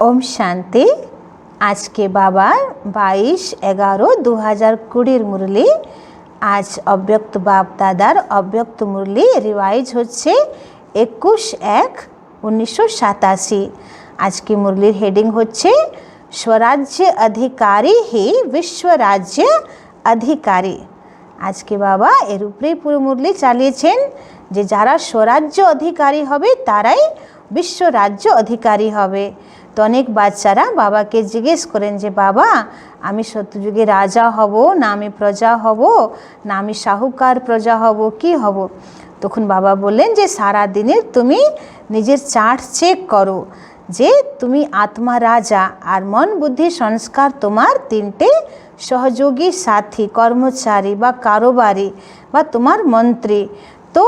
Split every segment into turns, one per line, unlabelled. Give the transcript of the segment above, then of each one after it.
ओम शांति। आज के बाबा 22/11/2020 मुरली। आज अव्यक्त बाप दादार अव्यक्त मुरली रिवाइज होच्छे 21/1/1987। आज की मुरलीर हेडिंग होच्छे स्वराज्य अधिकारी ही विश्व राज्य अधिकारी। आज के बाबा एर उपरेई पुरो मुरली चालिয়েছেন যে যারা स्वराज्य अधिकारी হবে তারাই विश्व राज्य अधिकारी হবে। तो अनेक बाच्चारा बाबा के जिज्ञेस करें जे बाबा आमी सत्ययुगे राजा हब ना आमी प्रजा हब ना आमी साहुकार प्रजा हब कि हब। तखन बाबा बोलें जे सारा दिनेर तुमी निजेर चार्ट चेक करो जे तुमी आत्मा राजा और मन बुद्धि संस्कार तुम्हार तीनटे सहयोगी साथी कर्मचारी बा कारोबारी बा तुम्हार मंत्री। तो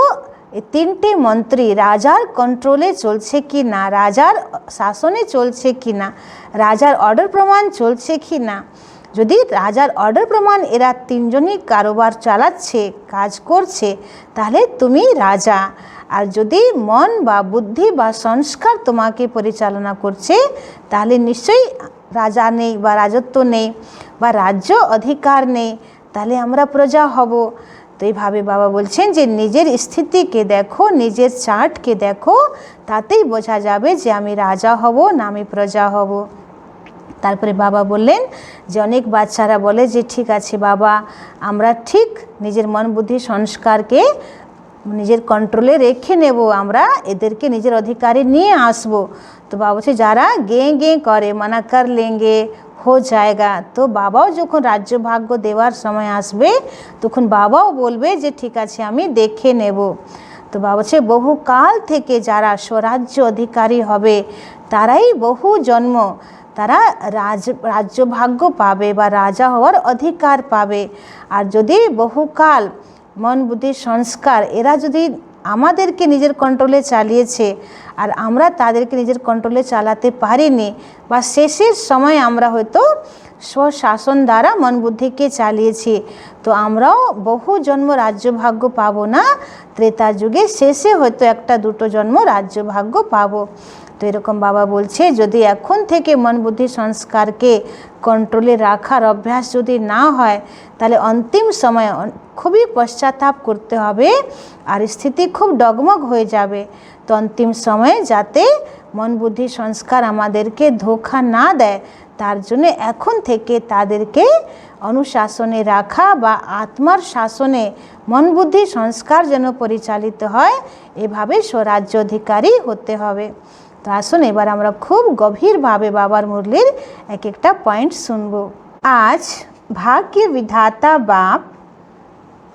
तीनटे मंत्री राजार कंट्रोले चलছে कि ना, राजार शासने चलছে कि ना, राजार अर्डर प्रमाण चलছে कि ना। यदि राजार अर्डर प्रमाण एरा तीनजनই कारोबार चालाচ্ছে काज करছে ताहले तुमी राजा। और यदि मन बा बुद्धि बा संस्कार तुम्हें परिचालना करছে ताहले निश्चय राजा नहीं बा राजत्व नहीं बा राज्य अधिकार नहीं, ताहले आमरा प्रजा हब। तो ये बाबा बोलছেন যে নিজের স্থিতিকে দেখো, নিজের চার্টকে দেখো, তাতেই বোঝা যাবে যে আমি রাজা হব না আমি প্রজা হব। তারপরে বাবা বললেন যে অনেক বাচ্চারা বলে যে ঠিক আছে বাবা আমরা ঠিক নিজের মন বুদ্ধি সংস্কারকে নিজের কন্ট্রোলে রেখে নেব, আমরা এদেরকে নিজের অধিকারে নিয়ে আসব। তো বাবা বলছে যারা গে গে করে মানা কর লেঙ্গে हो जाएगा। तो बाबाओ যখন राज्य भाग्य देवार समय आसबे तखन बाबाओ बोलबे जे ठीक आछे आमी देखे नेब। तो बाबा छे बहुकाल थेके जारा स्वराज्य अधिकारी हबे ताराई बहु जन्म तारा राज्य भाग्य पाबे बा राजा होवार अधिकार पाबे। और यदि बहुकाल मन बुद्धि संस्कार एरा यदि আমাদেরকে নিজের কন্ট্রোলে চালিয়েছে আর আমরা তাদেরকে নিজের কন্ট্রোলে চালাতে পারিনি বা শেষের সময় আমরা হয়তো স্বশাসন দ্বারা মন বুদ্ধিকে চালিয়েছি, তো আমরাও বহু জন্ম রাজ্য ভাগ্য পাবো না, ত্রেতা যুগে শেষে হয়তো একটা দুটো জন্ম রাজ্য ভাগ্য পাবো। তো এরকম বাবা বলছে যদি এখন থেকে মন বুদ্ধি সংস্কারকে কন্ট্রোলে রাখার অভ্যাস যদি না হয় তাহলে অন্তিম সময় খুবই পশ্চাতাপ করতে হবে আর স্থিতি খুব ডগমগ হয়ে যাবে। তো অন্তিম সময়ে যাতে মন বুদ্ধি সংস্কার আমাদেরকে ধোঁকা না দেয় তার জন্য এখন থেকে তাদেরকে অনুশাসনে রাখা বা আত্মার শাসনে মন বুদ্ধি সংস্কার যেন পরিচালিত হয় এভাবে স্বরাজ্য অধিকারী হতে হবে। तो आसुन एबार आमरा खूब गभीर भावे बाबार मुरलीर एक एकटा पॉइंट सुनबो। आज भाग्य विधाता बाप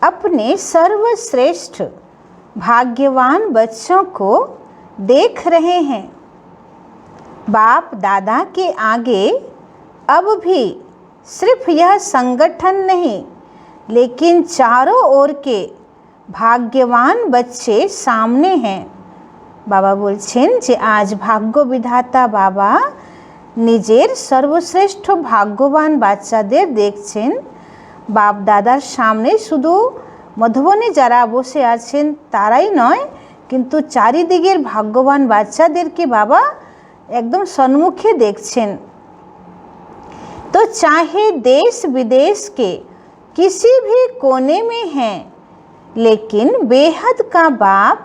अपने सर्वश्रेष्ठ भाग्यवान बच्चों को देख रहे हैं। बाप दादा के आगे अब भी सिर्फ यह संगठन नहीं लेकिन चारों ओर के भाग्यवान बच्चे सामने हैं। बाबा बोलছেন যে आज भाग्य विधाता बाबा निजेर सर्वश्रेष्ठ भाग्यवान बाच्चादेर देखছেন। बाप दादार सामने शुधु मधुबने যারা বসে আছেন তারাই নয় কিন্তু চারিদিকের भाग्यवान বাচ্চাদেরকে बाबा एकदम सम्मुखे देखছেন। तो चाहे देश विदेश के किसी भी कोने में हैं लेकिन बेहद का बाप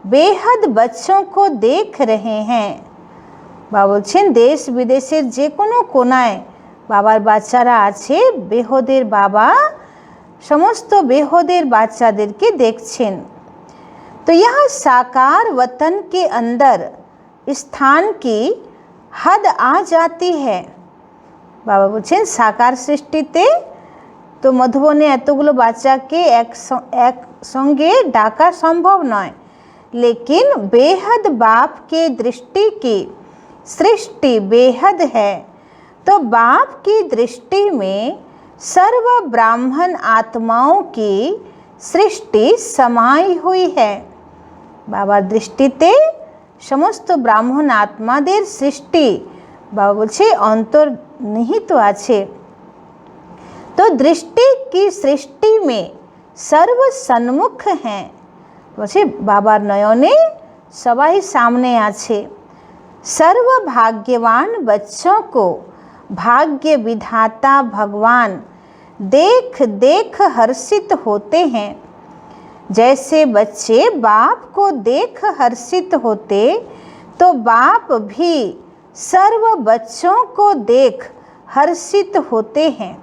बेहद बच्चों को देख रहे हैं। बाबा बोलছেন देश विदेशेर जे कोनो कोनाय बाबार बाच्चारा आछे, बेहदेर बाबा समस्त बेहदेर बाच्चादेरके देखছেন। तो यह साकार वतन के अंदर स्थान की हद आ जाती है। बाबा बोलছেন साकार सृष्टिते तो मधुबने एतगुलो बाच्चाके एक संगे डाका सम्भव नय, लेकिन बेहद बाप के दृष्टि की सृष्टि बेहद है। तो बाप की दृष्टि में सर्व ब्राह्मण आत्माओं की सृष्टि समाई हुई है। बाबार दृष्टिते समस्त ब्राह्मण आत्मादेर सृष्टि बाबा बोलছে अंतर्निहित आछे। तो दृष्टि की सृष्टि में सर्व सन्मुख हैं। বলছে বাবার নয়নে সবাই সামনে আছে। सर्वभाग्यवान बच्चों को भाग्य विधाता भगवान देख देख हर्षित होते हैं। जैसे बच्चे बाप को देख हर्षित होते, तो बाप भी सर्व बच्चों को देख हर्षित होते हैं।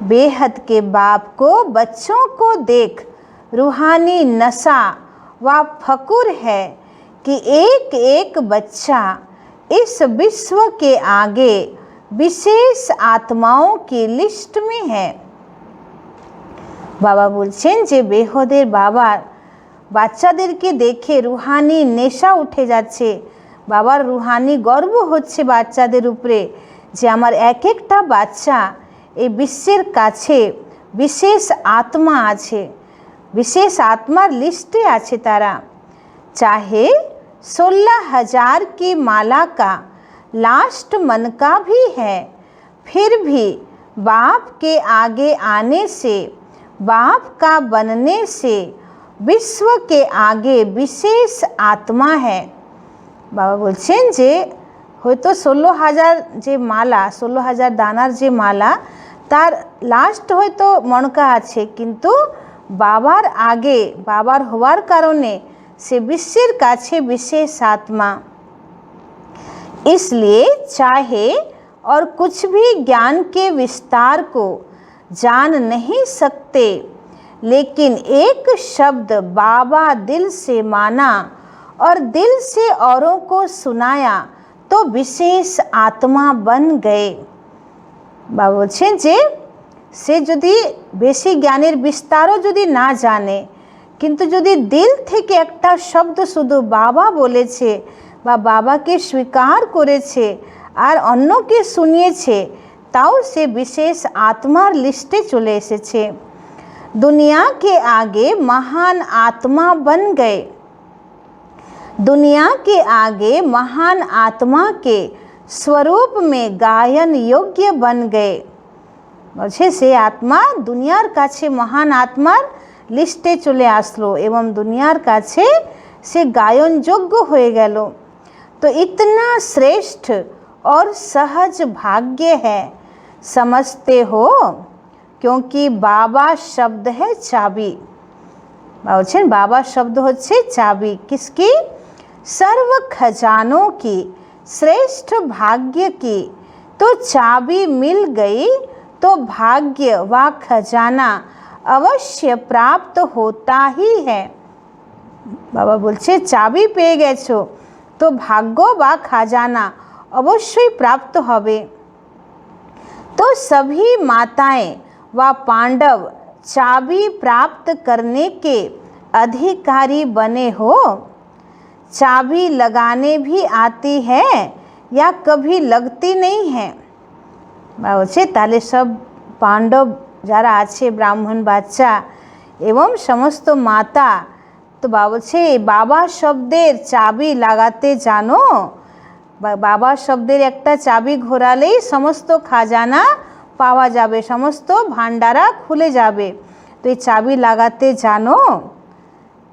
बेहद के बाप को बच्चों को देख रूहानी नशा व फकुर है कि एक एक बच्चा इस विश्व के आगे विशेष आत्माओं की लिस्ट में है। বাবা বলছেন যে বেহদের বাবার বাচ্চাদেরকে দেখে রুহানি নেশা উঠে যাচ্ছে, বাবার রুহানি গর্ব হচ্ছে বাচ্চাদের উপরে যে আমার এক একটা বাচ্চা এই বিশ্বের কাছে বিশেষ আত্মা আছে, বিশেষ আত্মার লিস্টে আছে তারা। चाहे 16,000 की माला का लास्ट मन का भी है, फिर भी बाप के आगे आने से, बाप का बनने से विश्व के आगे विशेष आत्मा है। बाबा बोलছেন যে হয়তো 16,000 যে মালা, 16,000 দানার যে মালা তার লাস্ট হয়তো মনকা আছে, কিন্তু বাবার আগে বাবার হওয়ার কারণে से विश्व काछे विशेष आत्मा। इसलिए चाहे और कुछ भी ज्ञान के विस्तार को जान नहीं सकते, लेकिन एक शब्द बाबा दिल से माना और दिल से औरों को सुनाया तो विशेष आत्मा बन गए। बाबा बोलছেন যে সে যদি বেশি জ্ঞানের বিস্তারও যদি না জানে, কিন্তু যদি দিল থেকে একটা শব্দ শুধু বাবা বলেছে বা বাবাকে স্বীকার করেছে আর অন্যকে শুনিয়েছে, তাও সে বিশেষ আত্মার লিস্টে চলে এসেছে। दुनिया के आगे महान आत्मा बन गए, दुनिया के आगे महान आत्मा के स्वरूप में गायन योग्य बन गए। বলছে সে আত্মা দুনিয়ার কাছে মহান আত্মার লিস্টে চলে আসলো এবং দুনিয়ার কাছে से गायन योग्य हो गलो। तो इतना श्रेष्ठ और सहज भाग्य है, समझते हो, क्योंकि बाबा शब्द है चाबी। बाबा शब्द होच्छे चाबी किसकी? सर्व खजानों की, श्रेष्ठ भाग्य की। तो चाबी मिल गई तो भाग्य व खजाना अवश्य प्राप्त होता ही है। बाबा बोलছে চাবি পেয়ে গেছো তো ভাগ্য বা খাজানা অবশ্যই প্রাপ্ত হবে। तो सभी माताएं व पांडव चाबी प्राप्त करने के अधिकारी बने हो। चाबी लगाने भी आती है या कभी लगती नहीं है। বলছে তাহলে সব পাণ্ডব যারা আছে ব্রাহ্মণ বাচ্চা এবং সমস্ত মাতা, তো বাবা বলছে বাবা শব্দের চাবি লাগাতে জানো? বাবা শব্দের একটা চাবি ঘোরালেই সমস্ত খাজানা পাওয়া যাবে, সমস্ত ভান্ডারা খুলে যাবে। তো এই চাবি লাগাতে জানো?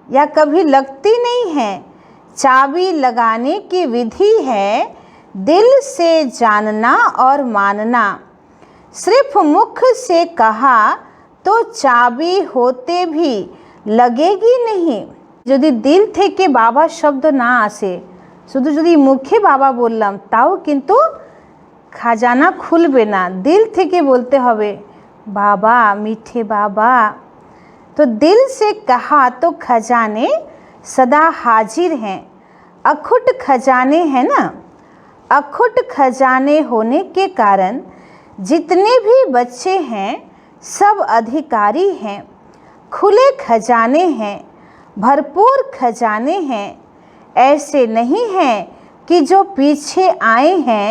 या कभी लगती नहीं है। चाबी लगाने की विधि है दिल से जानना और मानना। सिर्फ मुख से कहा तो चाबी होते भी लगेगी नहीं। यदि दिल থেকে বাবা শব্দ না আসে, শুধু যদি মুখে বাবা বললাম, তাও কিন্তু খাজানা খুলবে না। দিল থেকে বলতে হবে बाबा, मीठे बाबा। तो दिल से कहा तो खजाने सदा हाजिर हैं। अखुट खजाने हैं ना। अखुट खजाने होने के कारण जितने भी बच्चे हैं सब अधिकारी हैं। खुले खजाने हैं, भरपूर खजाने हैं। ऐसे नहीं हैं कि जो पीछे आए हैं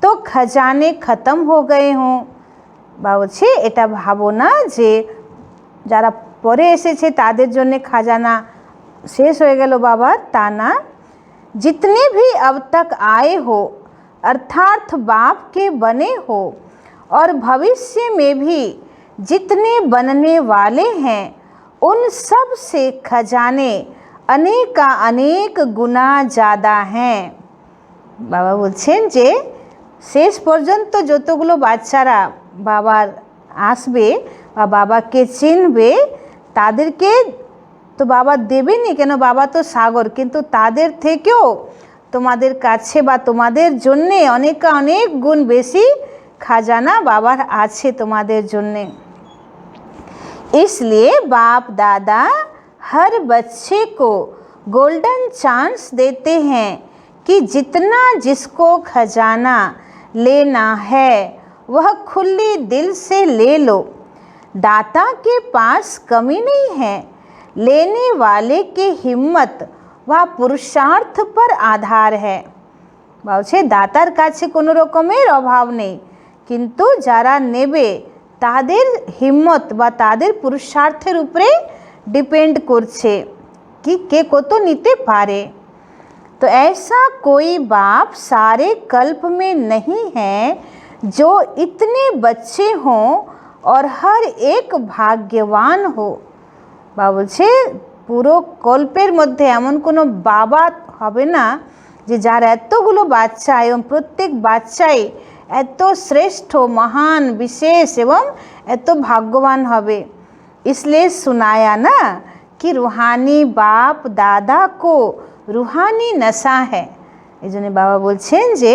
तो खजाने ख़त्म हो गए हों। বলছে এটা ভাবো না যে যারা পরে এসেছে তাদের জন্য খাজানা শেষ হয়ে গেল বাবা, তা না। जितने भी अब तक आए हो अर्थात बाप के बने हो और भविष्य में भी जितने बनने वाले हैं, उन सब से खजाने अनेक गुना ज़्यादा हैं। বাবা বলছেন যে শেষ পর্যন্ত যতগুলো বাচ্চারা বাবার আসবে বা বাবাকে চিনবে তাদেরকে তো বাবা দেবেনই, কেন বাবা তো সাগর, কিন্তু তাদের থেকেও তোমাদের কাছে বা তোমাদের জন্যে অনেক গুণ বেশি খাজানা বাবার আছে তোমাদের জন্যে। इसलिए बाप दादा हर बच्चे को गोल्डन चांस देते हैं कि जितना जिसको खजाना लेना है वह खुली दिल से ले लो। दाता के पास कमी नहीं है, लेने वाले की हिम्मत व पुरुषार्थ पर आधार है। বলছে দাতার কাছে কোনো রকমের অভাব নেই, কিন্তু যারা নেবে তাদের হিম্মত বা তাদের পুরুষার্থের উপরে ডিপেন্ড করছে कि के কত নিতে পারে। तो ऐसा कोई बाप सारे कल्प में नहीं है जो इतने बच्चे हों और हर एक भाग्यवान हो। বা বলছে পুরো কল্পের মধ্যে এমন কোনো বাবা হবে না যে যার এতগুলো বাচ্চা এবং প্রত্যেক বাচ্চাই এত শ্রেষ্ঠ महान विशेष एवं এত भाग्यवान হবে। इसलिए सुनाया ना कि रूहानी बाप दादा को रूहानी नशा है। এই জন্য বাবা বলছেন যে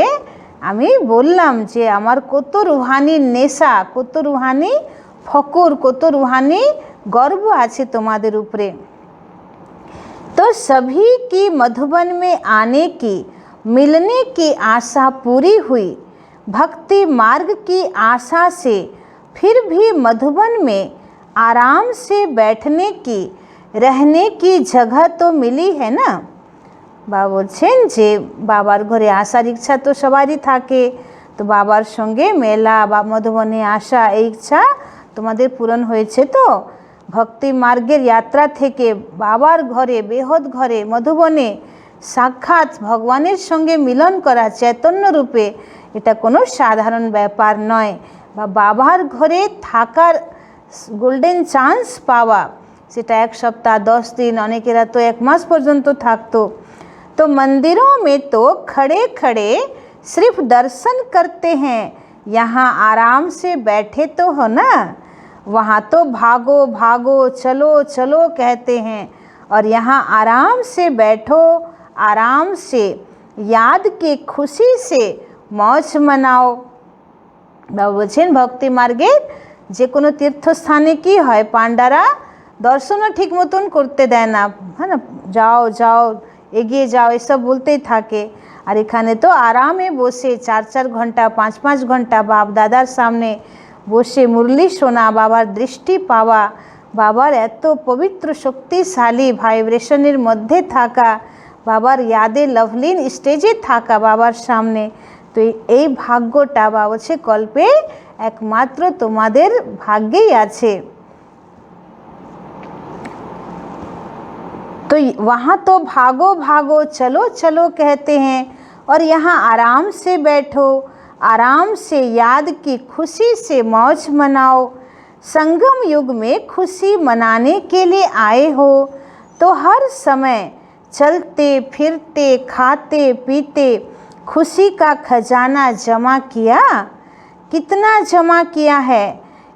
আমি বললাম যে আমার কত রুহানি নেশা, কত রুহানি ফকুর, কত রুহানি गर्व আছে তোমাদের উপরে। तो सभी की मधुबन में आने की मिलने की आशा पूरी हुई। भक्ति मार्ग की आशा से फिर भी मधुबन में आराम से बैठने की रहने की जगह तो मिली है ना। বাবা বলছেন যে বাবার ঘরে আসার ইচ্ছা তো সবারই থাকে, তো বাবার সঙ্গে মেলা বা মধুবনে আসা এই ইচ্ছা তোমাদের পূরণ হয়েছে। তো ভক্তি মার্গের যাত্রা থেকে বাবার ঘরে, বেহদ ঘরে, মধুবনে সাক্ষাৎ ভগবানের সঙ্গে মিলন করা চৈতন্য রূপে, এটা কোনো সাধারণ ব্যাপার নয়। বা বাবার ঘরে থাকার গোল্ডেন চান্স পাওয়া, সেটা এক সপ্তাহ, 10 दिन, অনেকেরা তো 1 মাস পর্যন্ত থাকতো। तो मंदिरों में तो खड़े खड़े सिर्फ दर्शन करते हैं, यहाँ आराम से बैठे तो हो ना। वहाँ तो भागो भागो चलो चलो कहते हैं, और यहाँ आराम से बैठो, आराम से याद की खुशी से मौज मनाओ। বাবা বলছেন ভক্তি মার্গে যে কোনো তীর্থস্থানে কি হয়, পাণ্ডারা দর্শনও ঠিক মতন করতে দেয় না, হ্যাঁ না, যাও যাও এগিয়ে যাও এসব বলতেই থাকে। আর এখানে তো আরামে বসে 4-4 ঘন্টা 5-5 ঘন্টা বাপ দাদার সামনে বসে মুরলি শোনা, বাবার দৃষ্টি পাওয়া, বাবার এত পবিত্র শক্তিশালী ভাইব্রেশনের মধ্যে থাকা, বাবার ইয়াদে লভলিন স্টেজে থাকা বাবার সামনে, তো এই ভাগ্যটা বাবা বলছে কল্পে একমাত্র তোমাদের ভাগ্যেই আছে। तो वहाँ तो भागो भागो चलो चलो कहते हैं, और यहाँ आराम से बैठो, आराम से याद की खुशी से मौज मनाओ। संगम युग में खुशी मनाने के लिए आए हो, तो हर समय चलते फिरते खाते पीते खुशी का खजाना जमा किया। कितना जमा किया है?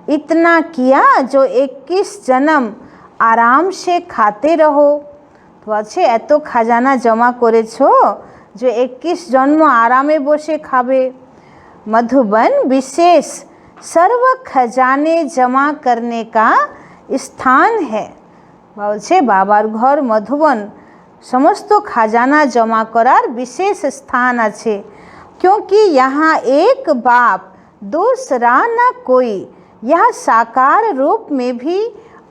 इतना किया जो 21 जन्म आराम से खाते रहो। তো আছে এত খাজানা জমা করেছো যে 21 জন্ম আরামে বসে খাবে। मधुबन विशेष सर्व खजाने जमा करने का स्थान है। বলছে বাবার ঘর মধুবন সমস্ত খাজানা জমা করার বিশেষ স্থান আছে। क्योंकि यहाँ एक बाप दूसरा न कोई, यह साकार रूप में भी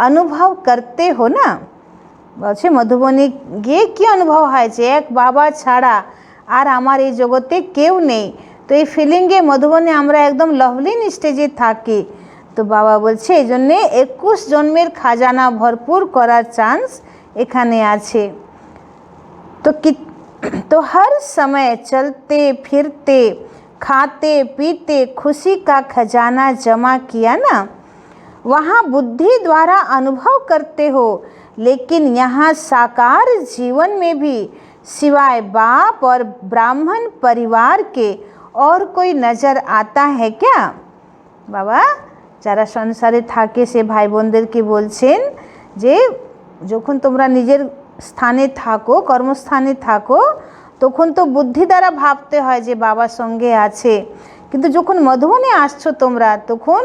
अनुभव करते हो ना। বলছে মধুবনে গিয়ে কী অনুভব হয় যে এক বাবা ছাড়া আর আমার এই জগতে কেউ নেই। তো এই ফিলিংয়ে মধুবনে আমরা একদম লভলিন স্টেজে থাকি। তো বাবা বলছে এই জন্যে 21 জন্মের খাজানা ভরপুর করার চান্স এখানে আছে। तो हर समय चलते फिरते खाते पीते खुशी का खजाना जमा किया ना। वहाँ बुद्धि द्वारा अनुभव करते हो, लेकिन यहाँ साकार जीवन में भी सिवाय बाप और ब्राह्मण परिवार के और कोई नज़र आता है क्या? বাবা যারা সংসারে থাকে সে ভাই বোনদেরকে বলছেন যে যখন তোমরা নিজের স্থানে থাকো, কর্মস্থানে থাকো, তখন তো বুদ্ধি দ্বারা ভাবতে হয় যে বাবা সঙ্গে আছে, কিন্তু যখন মধুবনে আসছো তোমরা তখন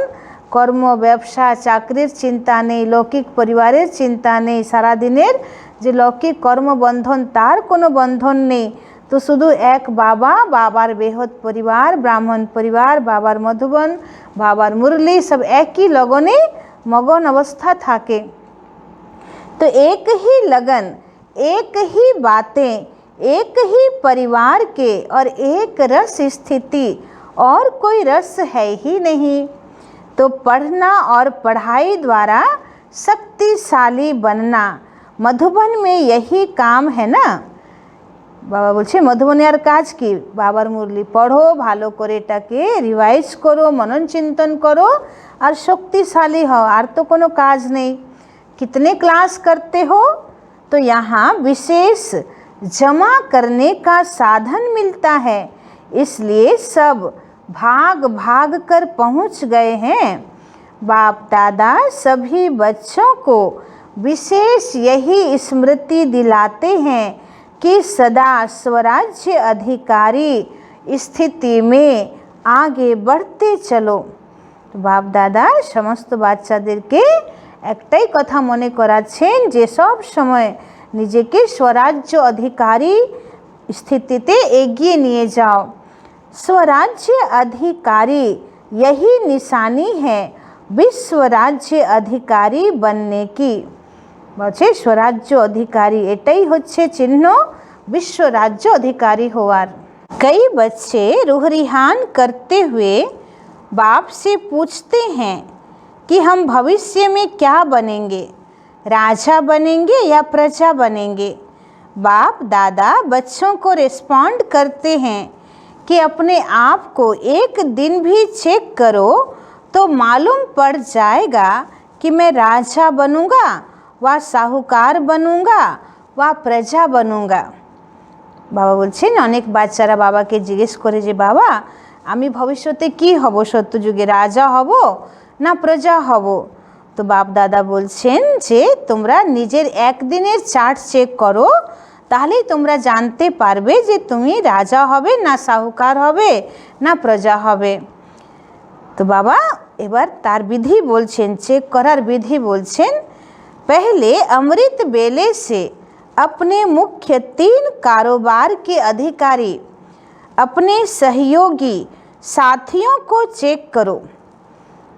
কর্ম, ব্যবসা, চাকরির চিন্তা নেই, লৌকিক পরিবারের চিন্তা নেই, সারাদিনের যে লৌকিক কর্মবন্ধন তার কোনো বন্ধন নেই। তো শুধু এক বাবা, বাবার বৃহৎ পরিবার, ব্রাহ্মণ পরিবার, বাবার মধুবন, বাবার মুরলি, सब एक ही लगने मगन अवस्था থাকে। तो एक ही लगन, एक ही बातें, एक ही परिवार के और एक रस स्थिति, और कोई रस है ही नहीं। तो पढ़ना और पढ़ाई द्वारा शक्तिशाली बनना, मधुबन में यही काम है ना। বাবা বলছে মধুবনে আর কাজ কি? বাবার মুরলি পড়ো, ভালো করে এটাকে রিভাইজ করো, মনন চিন্তন করো আর শক্তিশালী হও, আর তো কোনো কাজ নেই। कितने क्लास करते हो? तो यहाँ विशेष जमा करने का साधन मिलता है, इसलिए सब भाग भाग कर पहुँच गए हैं। बाप दादा सभी बच्चों को विशेष यही स्मृति दिलाते हैं कि सदा स्वराज्य अधिकारी स्थिति में आगे बढ़ते चलो। बाप दादा समस्त বাচ্চাদেরকে একটাই কথা মনে করাচ্ছেন যে সব সময় নিজেকে স্বরাজ্য অধিকারী স্থিতিতে এগিয়ে নিয়ে যাও। स्वराज्य अधिकारी यही निशानी है विश्व राज्य अधिकारी बनने की। বলছে স্বরাজ্য অধিকারী এটাই হচ্ছে চিহ্ন विश्व राज्य अधिकारी होवार। कई बच्चे रूहरिहान करते हुए बाप से पूछते हैं कि हम भविष्य में क्या बनेंगे, राजा बनेंगे या प्रजा बनेंगे। बाप दादा बच्चों को रिस्पॉन्ड करते हैं कि अपने आप को एक दिन भी चेक करो तो मालूम पड़ जाएगा कि मैं राजा बनूंगा वा साहूकार बनूंगा वा प्रजा बनूंगा। বাবা বলছেন অনেক বাচ্চারা বাবাকে জিজ্ঞেস করে যে বাবা আমি ভবিষ্যতে কি হব, সত্যযুগে রাজা হব না প্রজা হব। তো বাপ দাদা বলছেন যে তোমরা নিজের একদিনের চার্ট চেক করো, তাহলেই তোমরা জানতে পারবে যে তুমি রাজা হবে না সাহুকার হবে না প্রজা হবে। তো বাবা এবার তার বিধি বলছেন, চেক করার বিধি বলছেন। पहले अमृत बेले से अपने मुख्य 3 कारोबार के अधिकारी अपने सहयोगी साथियों को चेक करो।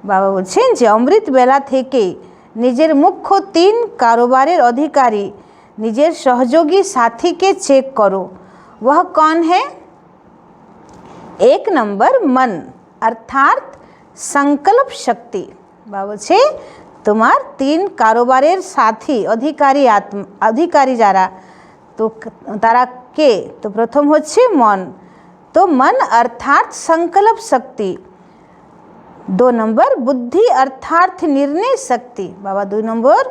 बाबा বলছেন যে অমৃত বেলা থেকে নিজের মুখ্য 3 কারোবারের অধিকারী নিজের সহযোগী সাথীকে চেক করো। वह कौन है? 1 नंबर मन अर्थात संकल्प शक्ति। बाबा বলছে তোমার 3 কারোবারের সাথী অধিকারী যারা, তো তারা কে? তো প্রথম হচ্ছে মন, তো मन अर्थात संकल्प शक्ति। 2 नंबर बुद्धि अर्थात निर्णय शक्ति। बाबा 2 नंबर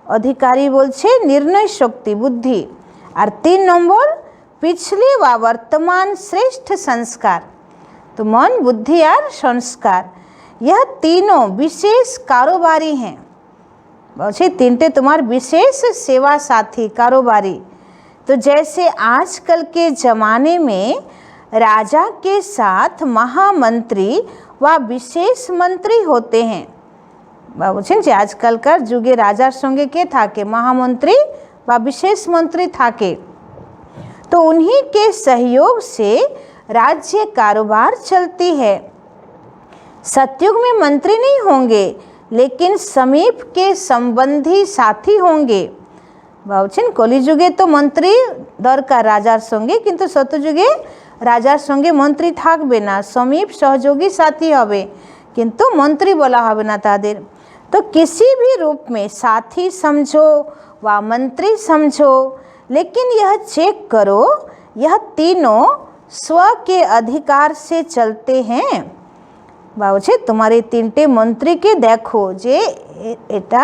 अधिकारी বলছে निर्णय शक्ति बुद्धि। और 3 नंबर पिछले व वर्तमान श्रेष्ठ संस्कार। तो मन, बुद्धि और संस्कार यह तीनों विशेष कारोबारी हैं। बच्चे तीनटे तुम्हारे विशेष सेवा साथी कारोबारी। तो जैसे आजकल के ज़माने में राजा के साथ महामंत्री व विशेष मंत्री होते हैं। बुझें जे आजकलकार जुगे राजार संगे के थाके महामंत्री व विशेष मंत्री थाके, तो उन्हीं के सहयोग से राज्य कारोबार चलती है। सतयुग में मंत्री नहीं होंगे लेकिन समीप के संबंधी साथी होंगे। भावছেন কলিযুগে তো মন্ত্রী দরকার রাজার সঙ্গে, কিন্তু সত্যযুগে রাজার সঙ্গে মন্ত্রী থাকবে না, সমীপ সহযোগী সাথী হবে, কিন্তু মন্ত্রী বলা হবে না তাদের। तो किसी भी रूप में साथी समझो व मंत्री समझो, लेकिन यह चेक करो यह तीनों स्व के अधिकार से चलते हैं। বলছে তোমার এই 3টে মন্ত্রীকে দেখো যে এটা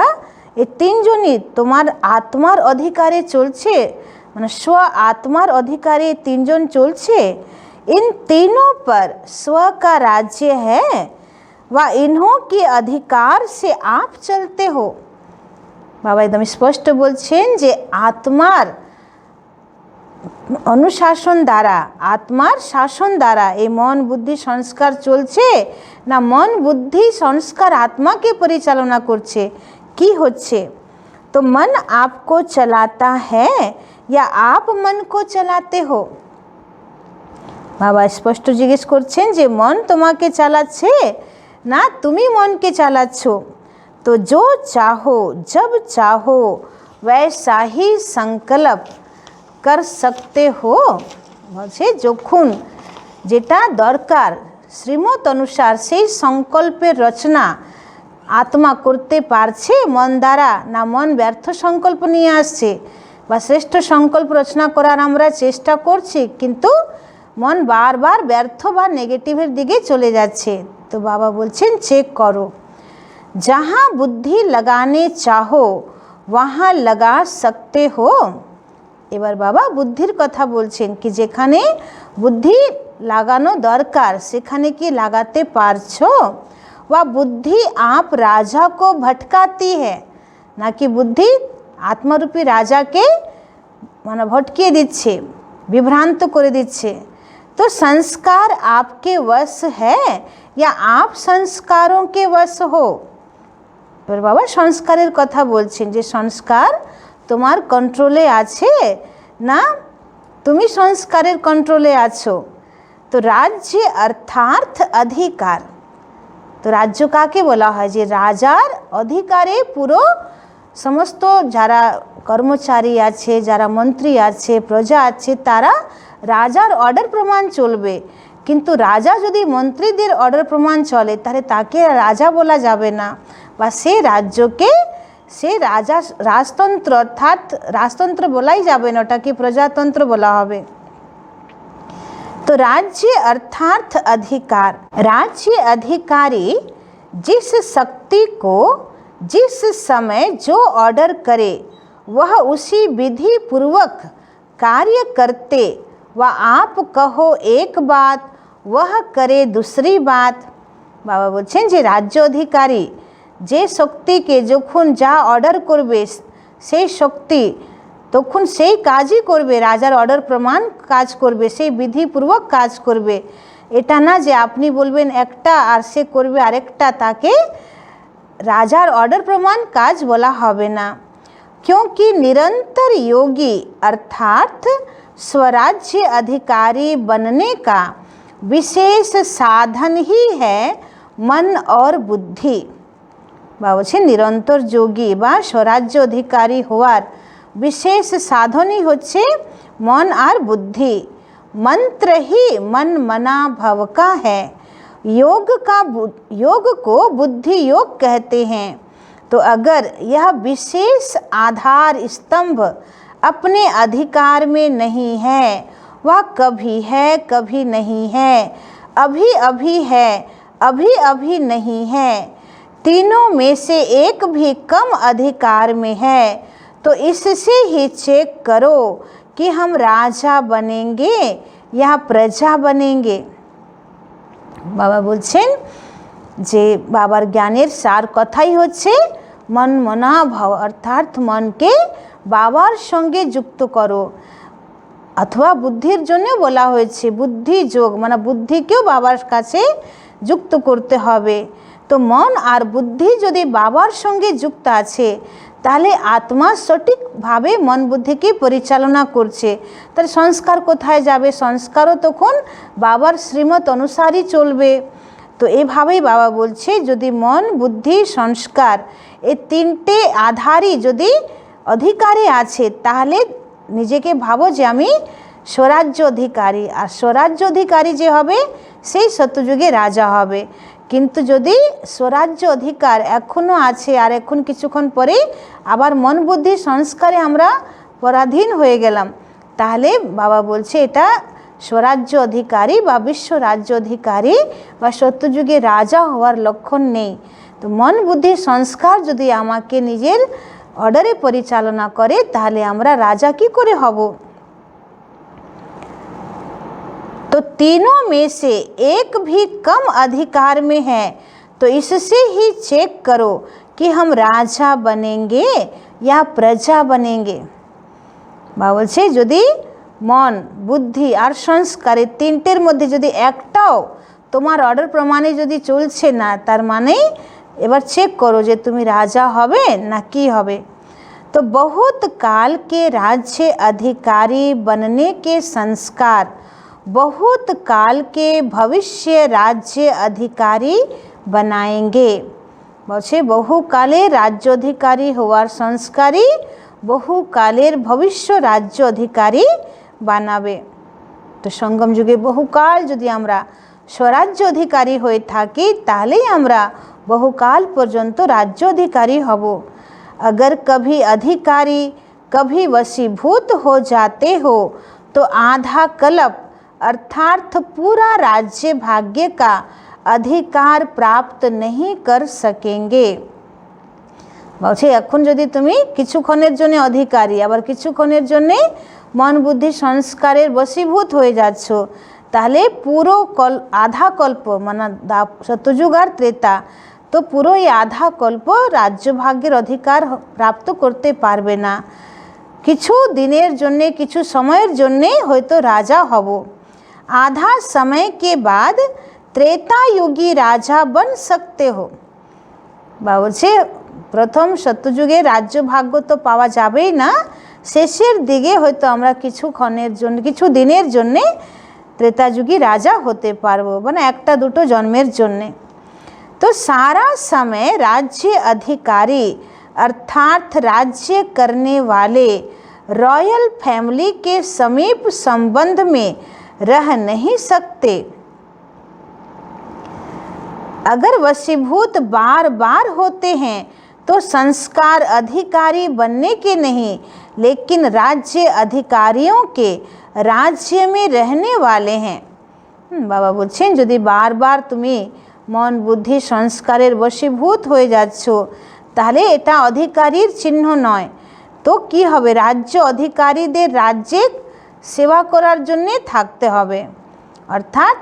এই 3জনই তোমার আত্মার অধিকারে চলছে মানে স্ব आत्मार अधिकारी तीनजन चलছে, इन तीनों पर स्व का राज्य है व इन्हों के अधिकार से आप चलते हो। बाबा एकदम स्पष्ट বলছেন যে आत्मार अनुशासन द्वारा, आत्मार शासन द्वारा ये मन बुद्धि संस्कार चलছে ना मन बुद्धि संस्कार आत्मा के परिचालना করছে। কি হচ্ছে? तो मन आपको चलाता है या आप मन को चलाते हो? বাবা স্পষ্ট জিজ্ঞেস করছেন যে মন তোমাকে চালাচ্ছে না তুমি মনকে চালাচ্ছ। तो जो चाहो जब चाहो वैसा ही संकल्प कर सकते हो। বলছে যখন যেটা দরকার শ্রীমত অনুসার সেই সংকল্পের রচনা আত্মা করতে পারছে মন দ্বারা, না মন ব্যর্থ সংকল্প নিয়ে আসছে বা শ্রেষ্ঠ সংকল্প রচনা করার আমরা চেষ্টা করছি কিন্তু মন বারবার ব্যর্থ বা নেগেটিভের দিকে চলে যাচ্ছে। তো বাবা বলছেন চেক করো, जहाँ बुद्धि लगाने चाहो वहाँ लगा सकते हो। এবার বাবা বুদ্ধির কথা বলছেন কি যেখানে বুদ্ধি লাগানো দরকার সেখানে কি লাগাতে পারছো? वह बुद्धि आप राजा को भटकाती है, ना कि बुद्धि आत्मरूपी राजा के মানে ভটকিয়ে দিচ্ছে, বিভ্রান্ত করে দিচ্ছে। तो संस्कार आपके वश है या आप संस्कारों के वश हो? এবার বাবা সংস্কারের কথা বলছেন যে সংস্কার তোমার কন্ট্রোলে আছে না তুমি সংস্কারের কন্ট্রোলে আছো। তো রাজ্য অর্থাৎ অধিকার, তো রাজ্য কাকে বলা হয়? যে রাজার অধিকারে পুরো সমস্ত যারা কর্মচারী আছে, যারা মন্ত্রী আছে, প্রজা আছে, তারা রাজার অর্ডার প্রমাণ চলবে। কিন্তু রাজা যদি মন্ত্রীদের অর্ডার প্রমাণ চলে তাহলে তাকে রাজা বলা যাবে না, বা সে রাজ্যকে সে রাজা রাজতন্ত্র অর্থাৎ রাজতন্ত্র বলাই যাবে না, ওটাকে প্রজাতন্ত্র বলা হবে। तो राज्य अर्थात अधिकार, राज्य अधिकारी जिस शक्ति को जिस समय जो ऑर्डर करे वह उसी विधि पूर्वक कार्य करते व आप कहो एक बात वह करे दूसरी बात। बाबा बोलছেন যে রাজ্য অধিকারী যে শক্তিকে যখন যা অর্ডার করবে সেই শক্তি তখন সেই কাজই করবে, রাজার অর্ডার প্রমাণ কাজ করবে, সেই বিধিপূর্বক কাজ করবে। এটা না যে আপনি বলবেন একটা আর সে করবে আরেকটা, তাকে রাজার অর্ডার প্রমাণ কাজ বলা হবে না। क्योंकि निरंतर योगी अर्थात स्वराज्य अधिकारी बनने का विशेष साधन ही है मन और बुद्धि। বা বলছে নিরন্তর যোগী বা স্বরাজ্য অধিকারী হওয়ার विशेष साधन ही होच्छे मन और बुद्धि। मंत्र ही मन मना भव का है। योग को बुद्धि योग कहते हैं। तो अगर यह विशेष आधार स्तंभ अपने अधिकार में नहीं है, वह कभी है कभी नहीं है, अभी अभी है अभी अभी नहीं है, तीनों में से एक भी कम अधिकार में है, तो इससे ही चेक करो कि हम राजा बनेंगे या प्रजा बनेंगे। बाबा बोलছেন যে বাবার জ্ঞানের সার কথাই হচ্ছে মন মনা ভাব, অর্থাৎ মনকে বাবার সঙ্গে যুক্ত করো, অথবা বুদ্ধির জন্য বলা হয়েছে বুদ্ধি যোগ, মানে বুদ্ধিকেও বাবার কাছে যুক্ত করতে হবে। তো মন আর বুদ্ধি যদি বাবার সঙ্গে যুক্ত আছে তাহলে আত্মা সঠিকভাবে মন বুদ্ধিকে পরিচালনা করছে, তাহলে সংস্কার কোথায় যাবে? সংস্কারও তখন বাবার শ্রীমত অনুসারই চলবে। তো এভাবেই বাবা বলছে যদি মন বুদ্ধি সংস্কার এই তিনটে আধারই যদি অধিকারে আছে তাহলে নিজেকে ভাবো যে আমি স্বরাজ্য অধিকারী, আর স্বরাজ্য অধিকারী যে হবে সেই সত্যযুগে রাজা হবে। কিন্তু যদি স্বরাজ্য অধিকার এখনও আছে আর এখন কিছুক্ষণ পরে আবার মন বুদ্ধি সংস্কারে আমরা পরাধীন হয়ে গেলাম, তাহলে বাবা বলছে এটা স্বরাজ্য অধিকারী বা বিশ্ব রাজ্য অধিকারী বা সত্যযুগে রাজা হওয়ার লক্ষণ নেই। তো মন বুদ্ধি সংস্কার যদি আমাকে নিজের অর্ডারে পরিচালনা করে তাহলে আমরা রাজা কি করে হব? तो तीनों में से एक भी कम अधिकार में है, तो इससे ही चेक करो कि हम राजा बनेंगे या प्रजा बनेंगे। বা বলছে যদি মন বুদ্ধি আর সংস্কারে তিনটের মধ্যে যদি একটাও তোমার অর্ডার প্রমাণে যদি চলছে না, তার মানে এবার চেক করো যে তুমি রাজা হবে না কি হবে। तो बहुत काल के राज्य अधिकारी बनने के संस्कार बहुत काल के भविष्य राज्य अधिकारी बनाएंगे। বলছে বহুকালে রাজ্য অধিকারী হওয়ার সংস্কারই বহুকালের ভবিষ্য রাজ্য অধিকারী বানাবে। তো সঙ্গম যুগে বহুকাল যদি আমরা স্বরাজ্য অধিকারী হয়ে থাকি তাহলেই আমরা বহুকাল পর্যন্ত রাজ্য অধিকারী হব। अगर कभी अधिकारी कभी वशीभूत हो जाते हो तो आधा कल्प अर्थात पूरा राज्य भाग्य का अधिकार प्राप्त नहीं कर सकेंगे। বলছে এখন যদি তুমি কিছুক্ষণের জন্য অধিকারী আবার কিছুক্ষণের জন্য মন বুদ্ধি সংস্কারের বশীভূত হয়ে যাচ্ছ, তাহলে পুরো আধা কল্প মানে সত্যযুগ আর ত্রেতা, তো পুরো এই আধা কল্প রাজ্য ভাগ্যের অধিকার প্রাপ্ত করতে পারবে না। কিছু দিনের জন্য কিছু সময়ের জন্যে হয়তো রাজা হব। आधा समय के बाद त्रेता युगी राजा बन सकते हो। বলছে প্রথম সত্যযুগে রাজ্য ভাগ্য তো পাওয়া যাবেই না, শেষের দিকে হয়তো আমরা কিছুক্ষণের জন্য কিছু দিনের জন্যে ত্রেতাযুগী রাজা হতে পারবো, মানে একটা দুটো জন্মের জন্যে। तो सारा समय राज्य अधिकारी अर्थात राज्य करने वाले रॉयल फैमिली के समीप संबंध में रह नहीं सकते। अगर वशीभूत बार बार होते हैं तो संस्कार अधिकारी बनने के नहीं, लेकिन राज्य अधिकारियों के राज्य में रहने वाले हैं। बाबा बोलছেন যদি বারবার তুমি মন বুদ্ধি সংস্কারের বশীভূত হয়ে যাচ্ছ তাহলে এটা অধিকারীর চিহ্ন নয়, তো কি হবে, রাজ্য অধিকারীদের রাজ্যে সেবা করার জন্যে থাকতে হবে। অর্থাৎ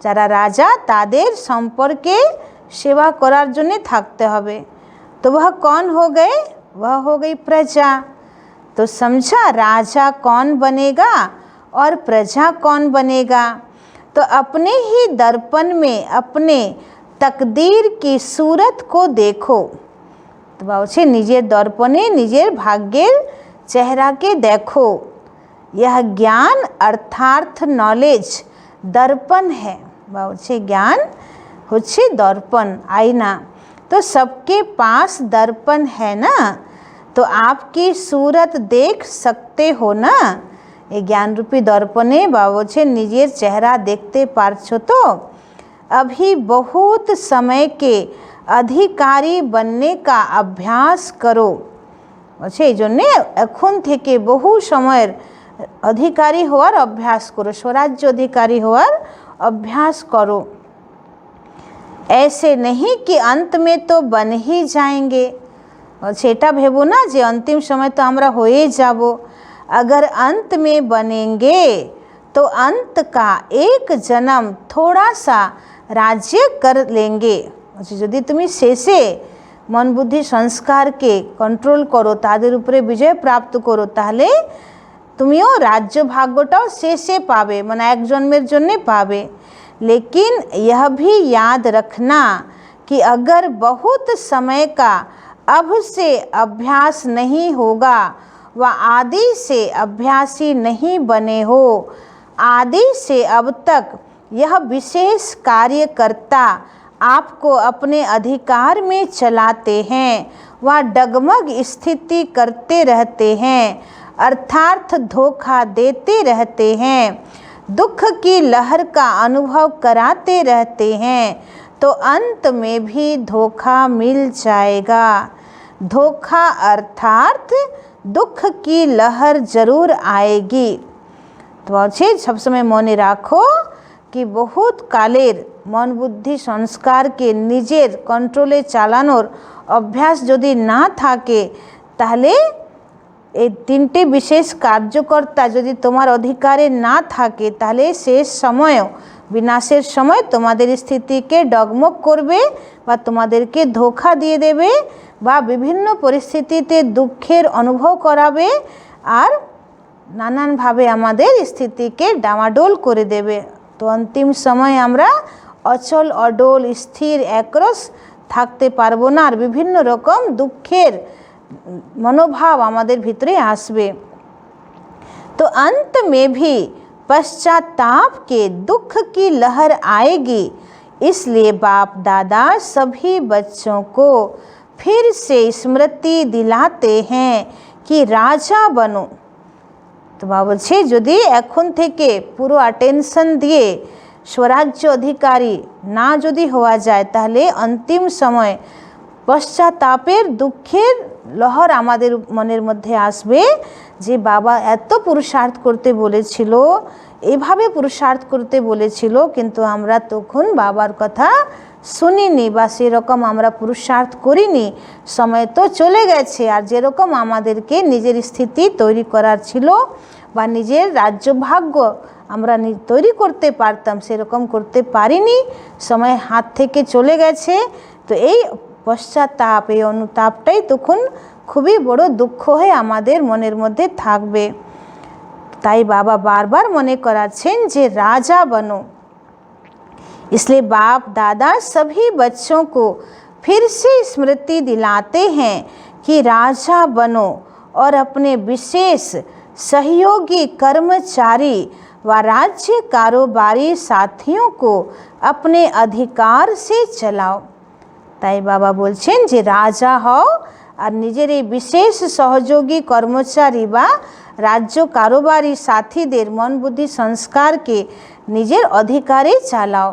যারা রাজা তাদের সম্পর্কে সেবা করার জন্যে থাকতে হবে। तो वह कौन हो गए, वह हो गई प्रजा। तो समझा राजा कौन बनेगा और प्रजा कौन बनेगा। तो अपने ही दर्पण में अपने तकदीर की सूरत को देखो। तो বলছে নিজের দর্পণে নিজের ভাগ্যের চেহারাকে দেখো। यह ज्ञान अर्थात नॉलेज दर्पण है। বলছে জ্ঞান হচ্ছে দর্পণ, आईना। तो सबके पास दर्पण है ना, तो आपकी सूरत देख सकते हो ना। এই জ্ঞান রূপী দর্পণে বলছে নিজের চেহারা দেখতে পারছো তো। अभी बहुत समय के अधिकारी बनने का अभ्यास करो। বলছে এই জন্যে এখন থেকে বহু সময়ের अधिकारी হওয়ার অভ্যাস করো, স্বরাজ্য अधिकारी হওয়ার अभ्यास करो। ऐसे नहीं कि अंत में तो बन ही जाएंगे। বলছে এটা ভেবো না যে অন্তিম সময় তো আমরা হয়ে যাব। अगर अंत में बनेंगे तो अंत का एक जन्म थोड़ा सा राज्य कर लेंगे। যদি তুমি শেষে মন বুদ্ধি সংস্কারকে কন্ট্রোল করো, তাদের উপরে বিজয় প্রাপ্ত করো, তাহলে তুমিও রাজ্য ভাগ্যটাও শেষে পাবে, মানে এক জন্মের জন্যে পাবে। लेकिन यह भी याद रखना कि अगर बहुत समय का अब से अभ्यास नहीं होगा व आदि से अभ्यासी नहीं बने हो, आदि से अब तक यह विशेष कार्यकर्ता आपको अपने अधिकार में चलाते हैं व डगमग स्थिति करते रहते हैं, अर्थात धोखा देते रहते हैं, दुख की लहर का अनुभव कराते रहते हैं, तो अंत में भी धोखा मिल जाएगा। धोखा अर्थात दुख की लहर जरूर आएगी। तो বলছে সবসময় মনে রাখো कि बहुत কালের মন বুদ্ধি সংস্কারকে নিজের কন্ট্রোলে চালানোর অভ্যাস যদি না থাকে তাহলে এই তিনটে বিশেষ কার্যকর্তা যদি তোমার অধিকারে না থাকে তাহলে শেষ সময়েও বিনাশের সময় তোমাদের স্থিতিকে ডগমগ করবে বা তোমাদেরকে ধোঁকা দিয়ে দেবে বা বিভিন্ন পরিস্থিতিতে দুঃখের অনুভব করাবে আর নানানভাবে আমাদের স্থিতিকে ডামাডোল করে দেবে। তো অন্তিম সময়ে আমরা অচল অডোল স্থির একরস থাকতে পারবো না আর বিভিন্ন রকম দুঃখের मनोभाव हमारे भीतरे आसबे। तो अंत में भी पश्चाताप के दुख की लहर आएगी। इसलिए बाप दादा सभी बच्चों को फिर से स्मृति दिलाते हैं कि राजा बनो। तो बाबा बोलছে যদি এখন থেকে পুরো अटेंशन দিয়ে स्वराज्य अधिकारी ना যদি হওয়া যায় তাহলে अंतिम समय पश्चातापेर दुखेर लहर आमादेर मनेर मध्य आसबे जे बाबा एत पुरुषार्थ करते बोलेछिलो एभावे पुरुषार्थ करते बोलेछिलो किन्तु आमरा तखन बाबार कथा शुनिनी बा सेरकम आमरा पुरुषार्थ करिनी। समय तो चले गेछे आर जेरकम आमादेरके निजेर स्थिति तैरी करार छिलो बा निजेर राज्य भाग्य आमरा तैरी करते पारताम सेरकम करते पारिनी। समय हाथ थेके चले गेछे। तो एई पश्चाताप এই অনুতাপটাই তখন খুবই বড় দুঃখ হয়ে আমাদের মনের মধ্যে থাকবে। তাই বাবা বারবার মনে করাচ্ছেন যে রাজা बनो। इसलिए बाप दादा सभी बच्चों को फिर से स्मृति दिलाते हैं कि राजा बनो और अपने विशेष सहयोगी कर्मचारी व राज्य कारोबारी साथियों को अपने अधिकार से चलाओ। তাই বাবা বলছেন যে রাজা হও আর নিজের এই বিশেষ সহযোগী কর্মচারী বা রাজ্য কারোবারি সাথীদের মন বুদ্ধি সংস্कारকে নিজের অধিকারে চালাও।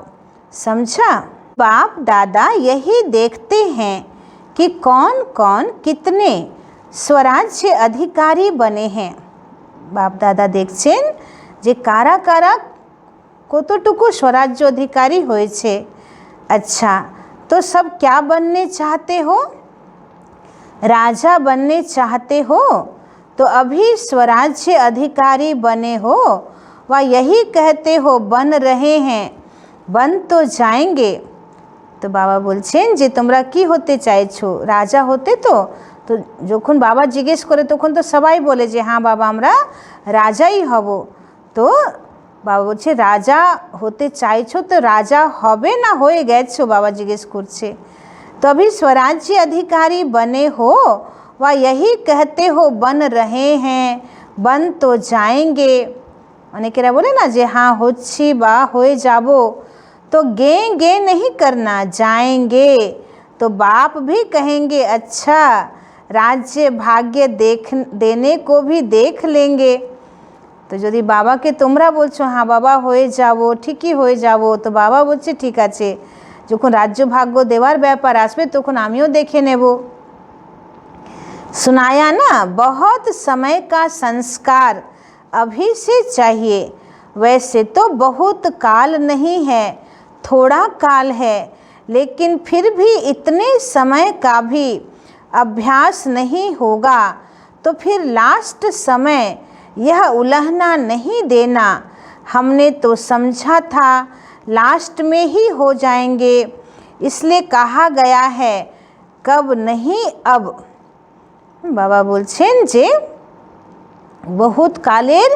समझा? बाप दादा यही देखते हैं कि कौन कौन कितने स्वराज्य अधिकारी बने हैं। बाप दादा দেখছেন যে কারা কারা কতটুকু স্বরাজ্য অধিকারী হয়েছে। अच्छा, तो सब क्या बनने चाहते हो? राजा बनने चाहते हो तो अभी स्वराज्य अधिकारी बने हो व यही कहते हो बन रहे हैं, बन तो जाएंगे। तो बाबा बोलছেন যে তোমরা কি হতে চাইছো? রাজা হতে তো যখন বাবা জিজ্ঞেস করে তখন তো সবাই বলে যে হ্যাঁ বাবা আমরা রাজাই হব। তো बाबा बोलছে राजा होते चाइछो तो राजा होबे ना होए गेछो? बाबा जिज्ञेस करछे। तो अभी स्वराज्य अधिकारी बने हो व यही कहते हो बन रहे हैं, बन तो जाएंगे। अनेकेरा बोले ना जे हाँ होच्छी बा होए जाबो। तो गे गे नहीं करना, जाएंगे। तो बाप भी कहेंगे अच्छा राज्य भाग्य देने को भी देख लेंगे। तो यदि बाबा के তোমরা বলছো हाँ बाबा হয়ে যাব ঠিকই হয়ে যাব তো বাবা বলছে ঠিক আছে যখন রাজ্য ভাগ্য দেওয়ার ব্যাপার আসবে তখন আমিও দেখে নেব। सुनाया ना बहुत समय का संस्कार अभी से चाहिए। वैसे तो बहुत काल नहीं है, थोड़ा काल है, लेकिन फिर भी इतने समय का भी अभ्यास नहीं होगा तो फिर लास्ट समय यह उलहना नहीं देना। हमने तो समझा था लास्ट में ही हो जाएंगे, इसलिए कहा गया है कब नहीं अब। बाबा बोलছেন যে बहुत कालेर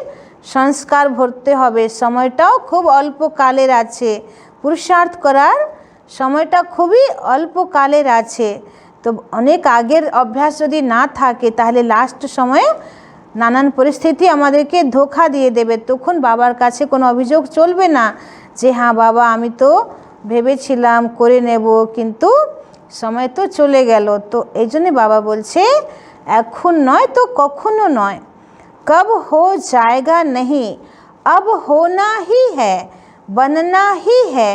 संस्कार भरते হবে, সময়টাও খুব অল্প কালের আছে, পুরুষার্থ করার সময়টা খুবই অল্প কালের আছে। তো অনেক আগের অভ্যাস যদি না থাকে তাহলে লাস্ট সময়ে নানান পরিস্থিতি আমাদেরকে ধোঁকা দিয়ে দেবে। তখন বাবার কাছে কোনো অভিযোগ চলবে না যে হ্যাঁ বাবা আমি তো ভেবেছিলাম করে নেব কিন্তু সময় তো চলে গেল। তো এই জন্যে বাবা বলছে এখন নয় তো কখনো নয়। कब हो जाएगा नहीं, अब होना ही है, बनना ही है।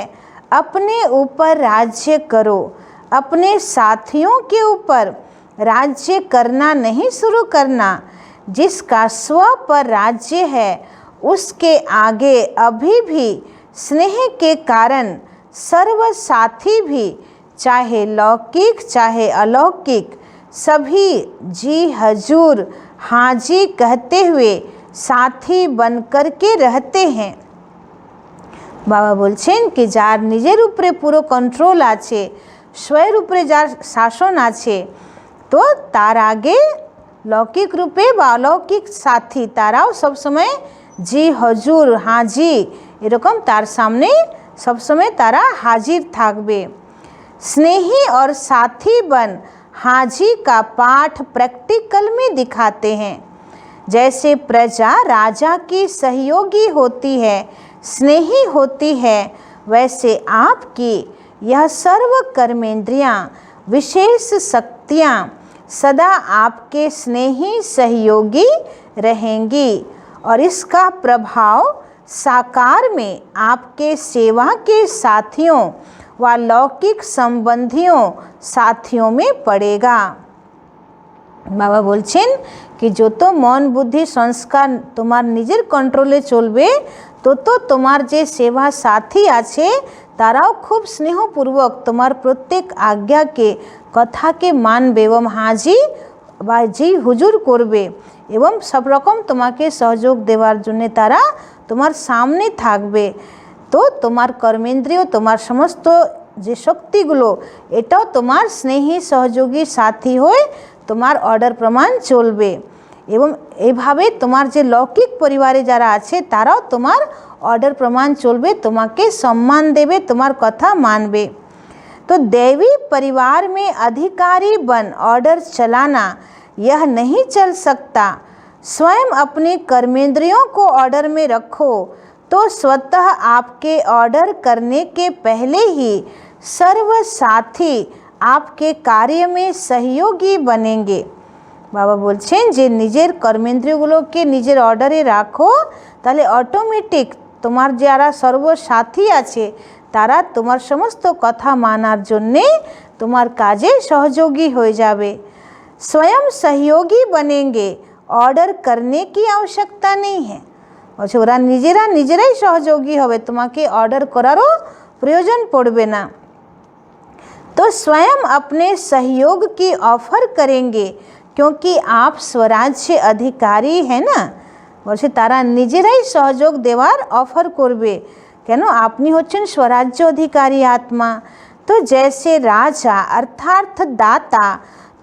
अपने ऊपर राज्य करो, अपने साथियों के ऊपर राज्य करना नहीं शुरू करना। जिसका स्व पर राज्य है उसके आगे अभी भी स्नेह के कारण सर्व साथी भी चाहे लौकिक चाहे अलौकिक सभी जी हजूर हाँ जी कहते हुए साथी बनकर के रहते हैं। बाबा बोलছেন कि जार निजेर उपरे पुरो कंट्रोल आछे, स्वयं उपरे जार शासन आछे, तो तार आगे लौकिक रूपे बा अलौकिक साथी ताराओ सब समय जी हजूर हाँ जी एरकम तार सामने सब समय तारा हाजिर थाकबे। स्नेही और साथी बन हाँ जी का पाठ प्रैक्टिकल में दिखाते हैं। जैसे प्रजा राजा की सहयोगी होती है, स्नेही होती है, वैसे आपकी यह सर्व कर्मेंद्रियाँ विशेष शक्तियाँ सदा आपके स्नेही सहयोगी रहेंगी और इसका प्रभाव साकार में आपके सेवा के साथियों व लौकिक संबंधियों साथियों में पड़ेगा। बाबा बोलছেন कि जो तो मन बुद्धि संस्कार तुम्हार निजेर कंट्रोले चलबे तो तुम्हार जे सेवा साथी आछे ताराओ खूब स्नेहपूर्वक तुम्हार प्रत्येक आज्ञा के कथा के मानबे एवं हाजी बा जी हुजूर करबे एवं सब रकम तुम्हें सहयोग देवार जन्य तारा तुम्हार सामने थाकबे। तो तुम्हार कर्मेंद्रिय तुम्हार समस्त जे शक्तिगुलो एटाओ तुम्हार स्नेही सहयोगी साथी होए तुम्हार अर्डर प्रमाण चलबे एवं एभावे तुम्हार जे लौकिक परिवारे जारा आछे ताराओ तुम्हार अर्डर प्रमाण चलबे, तुम्हें सम्मान देवे, तुम्हार कथा मानबे। तो दैवी परिवार में अधिकारी बन ऑर्डर चलाना यह नहीं चल सकता। स्वयं अपने कर्मेंद्रियों को ऑर्डर में रखो तो स्वतः आपके ऑर्डर करने के पहले ही सर्व साथी आपके कार्य में सहयोगी बनेंगे। बाबा बोलছেন যে নিজের কর্মেন্দ্রিয়গুলোকে নিজের অর্ডারে রাখো তাহলে অটোমেটিক তোমার যারা সর্বসাথী আছে তারা তোমার সমস্ত কথা মানার জন্যে তোমার কাজে সহযোগী হয়ে যাবে। स्वयं सहयोगी बनेंगे, ऑर्डर करने की आवश्यकता नहीं है। अच्छा ওরা নিজেরাই সহযোগী হবে, তোমাকে অর্ডার করারও প্রয়োজন পড়বে না। तो स्वयं अपने सहयोग की ऑफर करेंगे क्योंकि आप स्वराज्य अधिकारी हैं ना। বলছে তারা নিজেরাই সহযোগ দেওয়ার অফার করবে, কেন আপনি হচ্ছেন स्वराज्य अधिकारी आत्मा। तो जैसे राजा अर्थात दाता,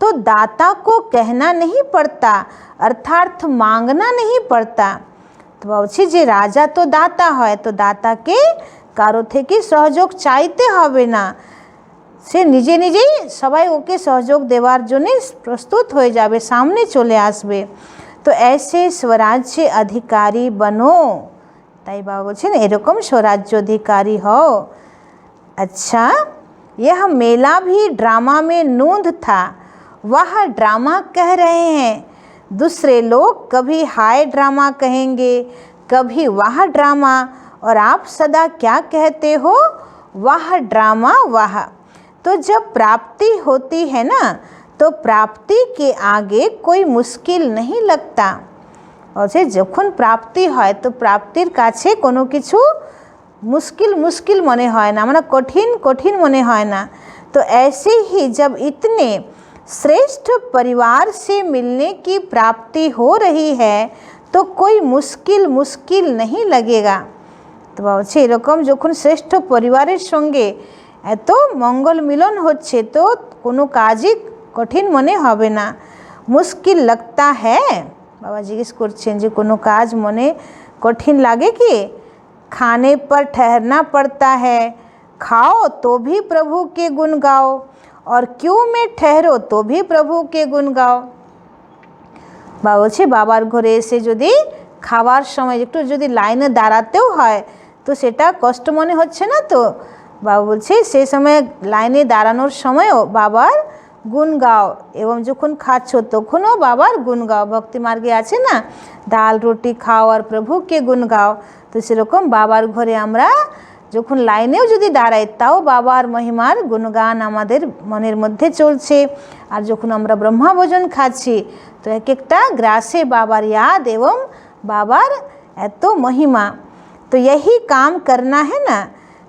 तो दाता को कहना नहीं पड़ता अर्थात मांगना नहीं पड़ता। तो বলছে যে রাজা তো দাতা হয়, তো দাতাকে কারো থেকে সহযোগ চাইতে হবে না, সে নিজে নিজেই সবাই ওকে সহযোগ দেওয়ার জন্য প্রস্তুত হয়ে যাবে, সামনে চলে আসবে। तो ऐसे स्वराज्य अधिकारी बनो, তাই বাবা বলছেন এরকম स्वराज्य अधिकारी हो। अच्छा यह मेला भी ड्रामा में नूंद था, वह ड्रामा कह रहे हैं। दूसरे लोग कभी हाय ड्रामा कहेंगे, कभी वाह ड्रामा, और आप सदा क्या कहते हो, वाह ड्रामा वाह। तो जब प्राप्ति होती है ना तो प्राप्ति के आगे कोई मुश्किल नहीं लगता। और से যখন प्राप्ति হয় तो प्राप्तिर काछे कोनो किछु मुश्किल मुश्किल मने হয় ना, মানে कठिन कठिन मने হয় ना। तो ऐसे ही जब इतने श्रेष्ठ परिवार से मिलने की प्राप्ति हो रही है तो कोई मुश्किल मुश्किल नहीं लगेगा। तो বলছে এরকম যখন শ্রেষ্ঠ পরিবারের সঙ্গে এত মঙ্গল মিলন হচ্ছে তো কোনো কাজই কঠিন মনে হবে না। মুশকিল लगता है, বাবা জিজ্ঞেস করছেন যে কোনো কাজ মনে কঠিন লাগে কি? खाने पर ठहरना पड़ता है, खाओ तो भी प्रभु के गुण गाओ, और क्यों में ठहरो तो भी प्रभु के गुण गाओ। বাবা বলছে বাবার ঘরে এসে যদি খাওয়ার সময় একটু যদি লাইনে দাঁড়াতেও হয় তো সেটা কষ্ট মনে হচ্ছে না। তো বাবা বলছে সেই সময় লাইনে দাঁড়ানোর সময়ও বাবার গুণ গাও, এবং যখন খাচ্ছ তখনও বাবার গুণ গাও। ভক্তি মার্গে আছে না ডাল রুটি খাও আর প্রভুকে গুণ গাও। তো সেরকম বাবার ঘরে আমরা যখন লাইনেও যদি দাঁড়াই তাও বাবার মহিমার গুণগান আমাদের মনের মধ্যে চলছে। আর যখন আমরা ব্রহ্মাভোজন খাচ্ছি তো এক একটা গ্রাসে বাবার याद एवं बाबार एतो महिमा। तो यही काम करना है ना।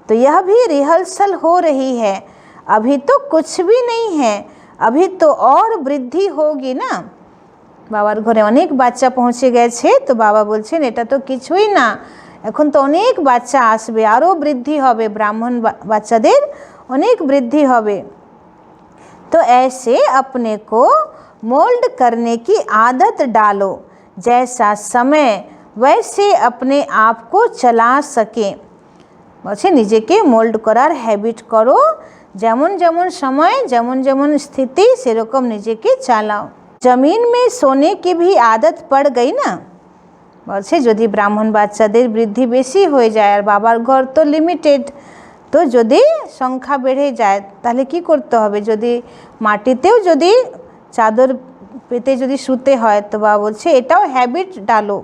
तो यह भी रिहर्सल हो रही है, अभी तो कुछ भी नहीं है, अभी तो और वृद्धि होगी ना। বাবার ঘরে অনেক বাচ্চা পৌঁছে গেছে। তো বাবা বলছেন এটা তো কিছুই না, এখন তো অনেক বাচ্চা আসবে, আরও বৃদ্ধি হবে, ব্রাহ্মণ বাচ্চাদের অনেক বৃদ্ধি হবে। तो ऐसे अपने को मोल्ड करने की आदत डालो, जैसा समय वैसे अपने आप को चला सके। বলছে নিজেকে মোল্ড করার হ্যাবিট করো, যেমন যেমন সময় যেমন যেমন স্থিতি সেরকম নিজেকে চালাও। জমিন में सोने की भी आदत पड़ गई ना। বলছে যদি ব্রাহ্মণ বাচ্চাদের বৃদ্ধি বেশি হয়ে যায় আর বাবার ঘর তো লিমিটেড, তো যদি সংখ্যা বেড়ে যায় তাহলে কি করতে হবে, যদি মাটিতেও যদি চাদর পেতে যদি শুতে হয় তো বাবা বলছে এটাও হ্যাবিট ডালো।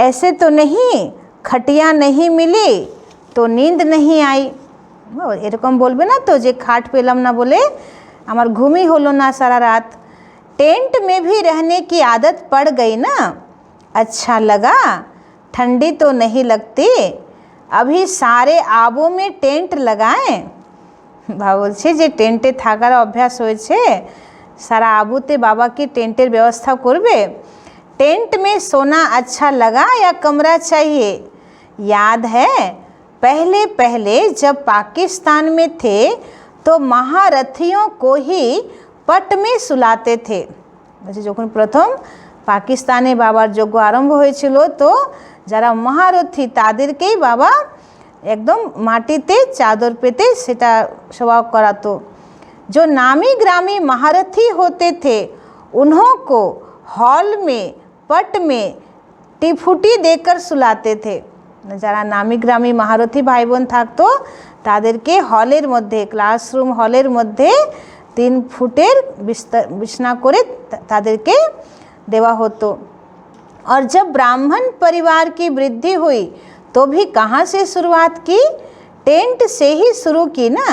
ऐसे तो नहीं खटिया नहीं मिली तो नींद नहीं आई। এরকম বলবে না তো যে খাট পেলাম না বলে আমার ঘুমই হলো না সারা রাত। टेंट में भी रहने की आदत पड़ गई ना, अच्छा लगा, ठंडी तो नहीं लगती, अभी सारे आबों में टेंट लगाएं। বাবা বলছে যে টেন্টে থাকার অভ্যাস হয়েছে, সারা আবুতে বাবা কি টেন্টের ব্যবস্থা করবে। टेंट में सोना अच्छा लगा या कमरा चाहिए। याद है पहले पहले जब पाकिस्तान में थे तो महारथियों को ही पट में सुलाते थे। বলছে যখন প্রথম পাকিস্তানে বাবার যজ্ঞ আরম্ভ হয়েছিল তো যারা মহারথী তাদেরকেই বাবা একদম মাটিতে চাদর পেতে সেটা সেবা করাতো। जो नामी ग्रामी महारथी होते थे उन्हों को हॉल में पट में टिफुटी देकर सुलाते थे। যারা নামি গ্রামী মহারথী ভাই বোন থাকতো তাদেরকে হলের মধ্যে, ক্লাসরুম হলের মধ্যে 3 ফুটের বিছনা করে তাদেরকে দেওয়া হতো। और जब ब्राह्मण परिवार की वृद्धि हुई तो भी कहाँ से शुरुआत की, टेंट से ही शुरू की ना।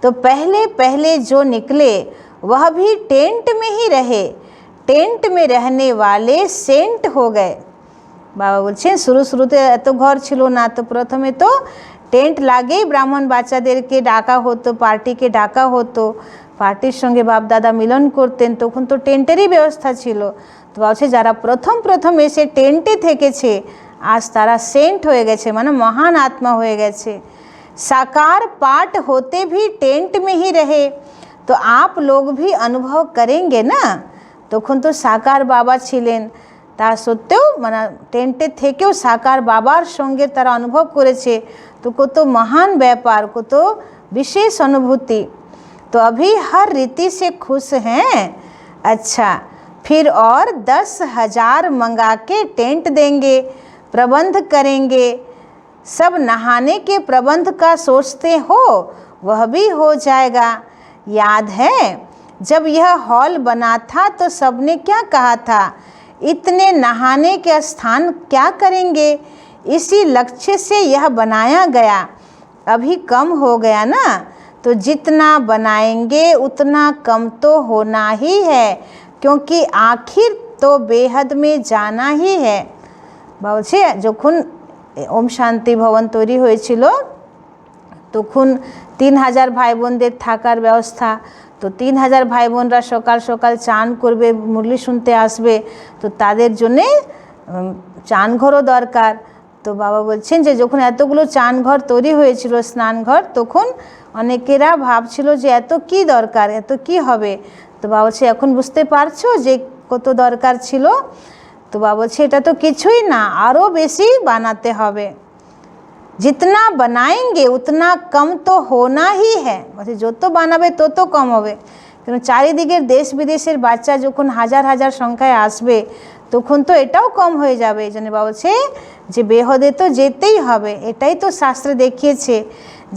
तो पहले पहले जो निकले वह भी टेंट में ही रहे, टेंट में रहने वाले सेंट हो गए। বাবা বলছেন শুরু শুরুতে এত ঘর ছিল না, তো প্রথমে তো টেন্ট লাগেই ব্রাহ্মণ বাচ্চাদেরকে ডাকা হতো, পার্টিকে ডাকা হতো, পার্টির সঙ্গে বাপ দাদা মিলন করতেন, তখন তো টেন্টেরই ব্যবস্থা ছিল। তো বলছে যারা প্রথম প্রথম এসে টেন্টে থেকেছে আজ তারা সেন্ট হয়ে গেছে, মানে মহান আত্মা হয়ে গেছে। साकार पाठ होते भी टेंट में ही रहे तो आप लोग भी अनुभव करेंगे ना। তখন তো সাকার বাবা ছিলেন, তা সত্ত্বেও মানে টেন্টে থেকেও সাকার বাবার সঙ্গে তারা অনুভব করেছে, তো কত মহান ব্যাপার, কত বিশেষ অনুভূতি। तो अभी हर रीति से खुश हैं। अच्छा फिर और 10,000 मंगा के टेंट देंगे, प्रबंध करेंगे। सब नहाने के प्रबंध का सोचते हो वह भी हो जाएगा। याद है जब यह हॉल बना था तो सबने क्या कहा था, इतने नहाने के स्थान क्या करेंगे। इसी लक्ष्य से यह बनाया गया, अभी कम हो गया ना, तो जितना बनाएंगे उतना कम तो होना ही है, क्योंकि आखिर तो बेहद में जाना ही है। বলছে যখন ওম শান্তি ভবন তৈরি হয়েছিল তখন 3000 ভাই বোনদের থাকার ব্যবস্থা, তো 3000 ভাই বোনরা সকাল সকাল চান করবে, মুরলি শুনতে আসবে, তো তাদের জন্যে চানঘরও দরকার। তো বাবা বলছেন যে যখন এতগুলো চানঘর তৈরি হয়েছিল, স্নানঘর, তখন অনেকেরা ভাবছিল যে এত কি দরকার, এত কি হবে। তো বাবা বলছে এখন বুঝতে পারছো যে কত দরকার ছিল। তো বাবা বলছে এটা তো কিছুই না, আরও বেশি বানাতে হবে। जितना बनाएंगे उतना कम तो होना ही है, বলছে যত বানাবে তত কম হবে, কারণ চারিদিকের দেশ বিদেশের বাচ্চা যখন হাজার হাজার সংখ্যায় আসবে তখন তো এটাও কম হয়ে যাবে। এই জন্য বাবা বলছে যে বেহদে তো যেতেই হবে। এটাই তো শাস্ত্রে দেখিয়েছে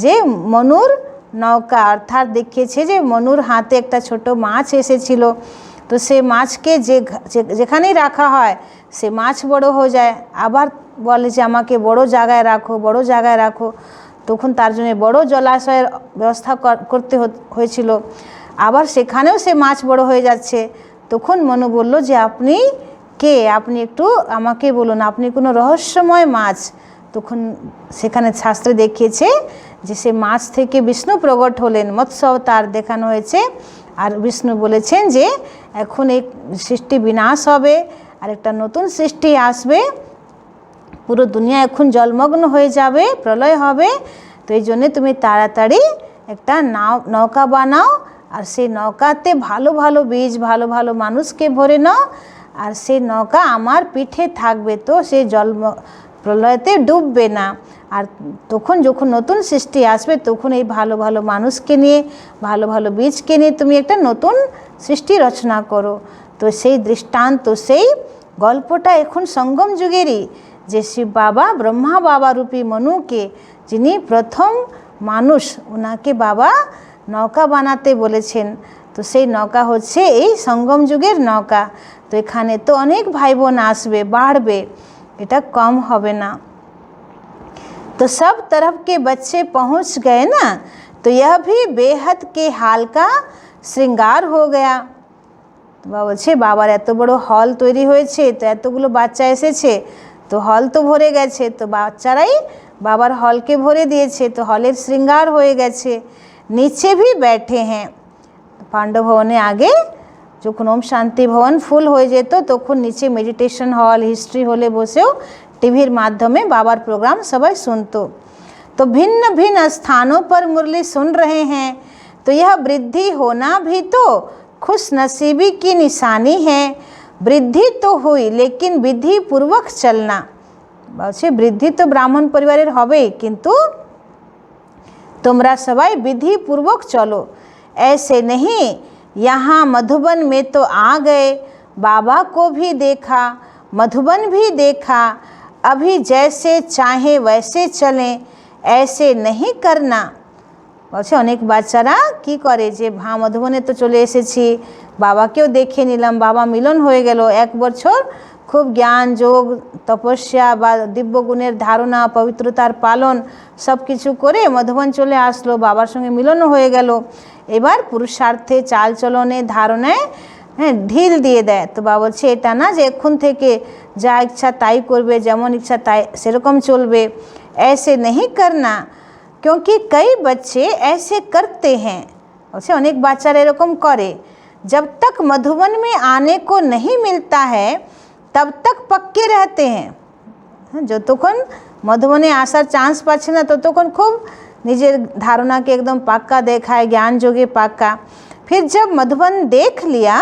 যে মনুর নৌকা, অর্থাৎ দেখিয়েছে যে মনুর হাতে একটা ছোট মাছ এসেছিল, তো সে মাছকে যেখানেই রাখা হয় সে মাছ বড় হয়ে যায়, আবার বলে যে আমাকে বড় জায়গায় রাখো, বড় জায়গায় রাখো, তখন তার জন্য বড় জলাশয়ের ব্যবস্থা করতে হয়েছিল, আবার সেখানেও সে মাছ বড় হয়ে যাচ্ছে। তখন মনু বলল যে আপনি কে, আপনি একটু আমাকে বলুন, আপনি কোনো রহস্যময় মাছ। তখন সেখানে শাস্ত্রে দেখিয়েছে যে সে মাছ থেকে বিষ্ণু প্রকট হলেন, মৎস্য অবতার দেখানো হয়েছে। আর বিষ্ণু বলেছেন যে এখন এক সৃষ্টি বিনাশ হবে আর একটা নতুন সৃষ্টি আসবে, পুরো দুনিয়া এখন জলমগ্ন হয়ে যাবে, প্রলয় হবে। তো এই জন্যে তুমি তাড়াতাড়ি একটা নৌকা বানাও আর সেই নৌকাতে ভালো ভালো বীজ, ভালো ভালো মানুষকে ভরে নাও, আর সেই নৌকা আমার পিঠে থাকবে, তো সেই প্রলয়তে ডুববে না। আর তখন যখন নতুন সৃষ্টি আসবে তখন এই ভালো ভালো মানুষকে নিয়ে, ভালো ভালো বীজকে নিয়ে তুমি একটা নতুন সৃষ্টি রচনা করো। তো সেই দৃষ্টান্ত, সেই গল্পটা এখন সঙ্গম যুগেরই, যে শিব বাবা ব্রহ্মা বাবা রূপী মনুকে, যিনি প্রথম মানুষ, ওনাকে বাবা নৌকা বানাতে বলেছেন। তো সেই নৌকা হচ্ছে এই সঙ্গম যুগের নৌকা। তো এখানে তো অনেক ভাই বোন আসবে, বাড়বে, এটা কম হবে না। तो सब तरफ के बच्चे पहुंच गए ना, तो यह भी बेहद के हाल का श्रृंगार हो गया। तो বলছে বাবার এত বড় হল তৈরি হয়েছে, তো এতগুলো বাচ্চা এসেছে, তো হল তো ভরে গেছে, তো বাচ্চারাই বাবার হলকে ভরে দিয়েছে, তো হলের শ্রৃঙ্গার হয়ে গেছে। নিচে भी बैठे हैं, পাণ্ডব ভবনে আগে যখন ওম শান্তি ভবন ফুল হয়ে যেত তখন নিচে মেডিটেশন হল, হিস্ট্রি হলে বসেও टीवीर माध्यमे बाबार प्रोग्राम सभी सुनतो। तो भिन्न भिन्न स्थानों पर मुरली सुन रहे हैं, तो यह वृद्धि होना भी तो खुश नसीबी की निशानी है। वृद्धि तो हुई लेकिन विधि पूर्वक चलना, बल्कि वृद्धि तो ब्राह्मण परिवारेर होबे, किन्तु तुमरा सबाई विधि पूर्वक चलो, ऐसे नहीं यहाँ मधुबन में तो आ गए, बाबा को भी देखा, मधुबन भी देखा, अभी जैसे चाहे वैसे चलें, ऐसे नहीं करना। বলছে অনেক বাচ্চারা কি করে যে মধুবনে তো চলে এসেছি, বাবাকেও দেখে নিলাম, বাবা মিলন হয়ে গেল, এক বছর খুব জ্ঞান যোগ তপস্যা বা দিব্যগুণের ধারণা, পবিত্রতার পালন সব কিছু করে মধুবন চলে আসলো, বাবার সঙ্গে মিলনও হয়ে গেল। এবার পুরুষার্থে, চালচলনে, ধারণায় ঢিল দিয়ে দেয়। তো বাবা বলছে এটা না যে এখন থেকে যা ইচ্ছা তাই করবে, যেমন ইচ্ছা তাই সেরকম চলবে, ऐसे नहीं करना, क्योंकि कई बच्चे ऐसे करते हैं। বলছে অনেক বাচ্চারা এরকম করে, जब तक मधुबन में आने को नहीं मिलता है तब तक पक्के रहते हैं। যতক্ষণ মধুবনে আসার চান্স পাচ্ছে না ততক্ষণ খুব নিজের ধারণাকে একদম পাক্কা দেখায়, জ্ঞান যোগে পাক্কা। फिर जब मधुबन देख लिया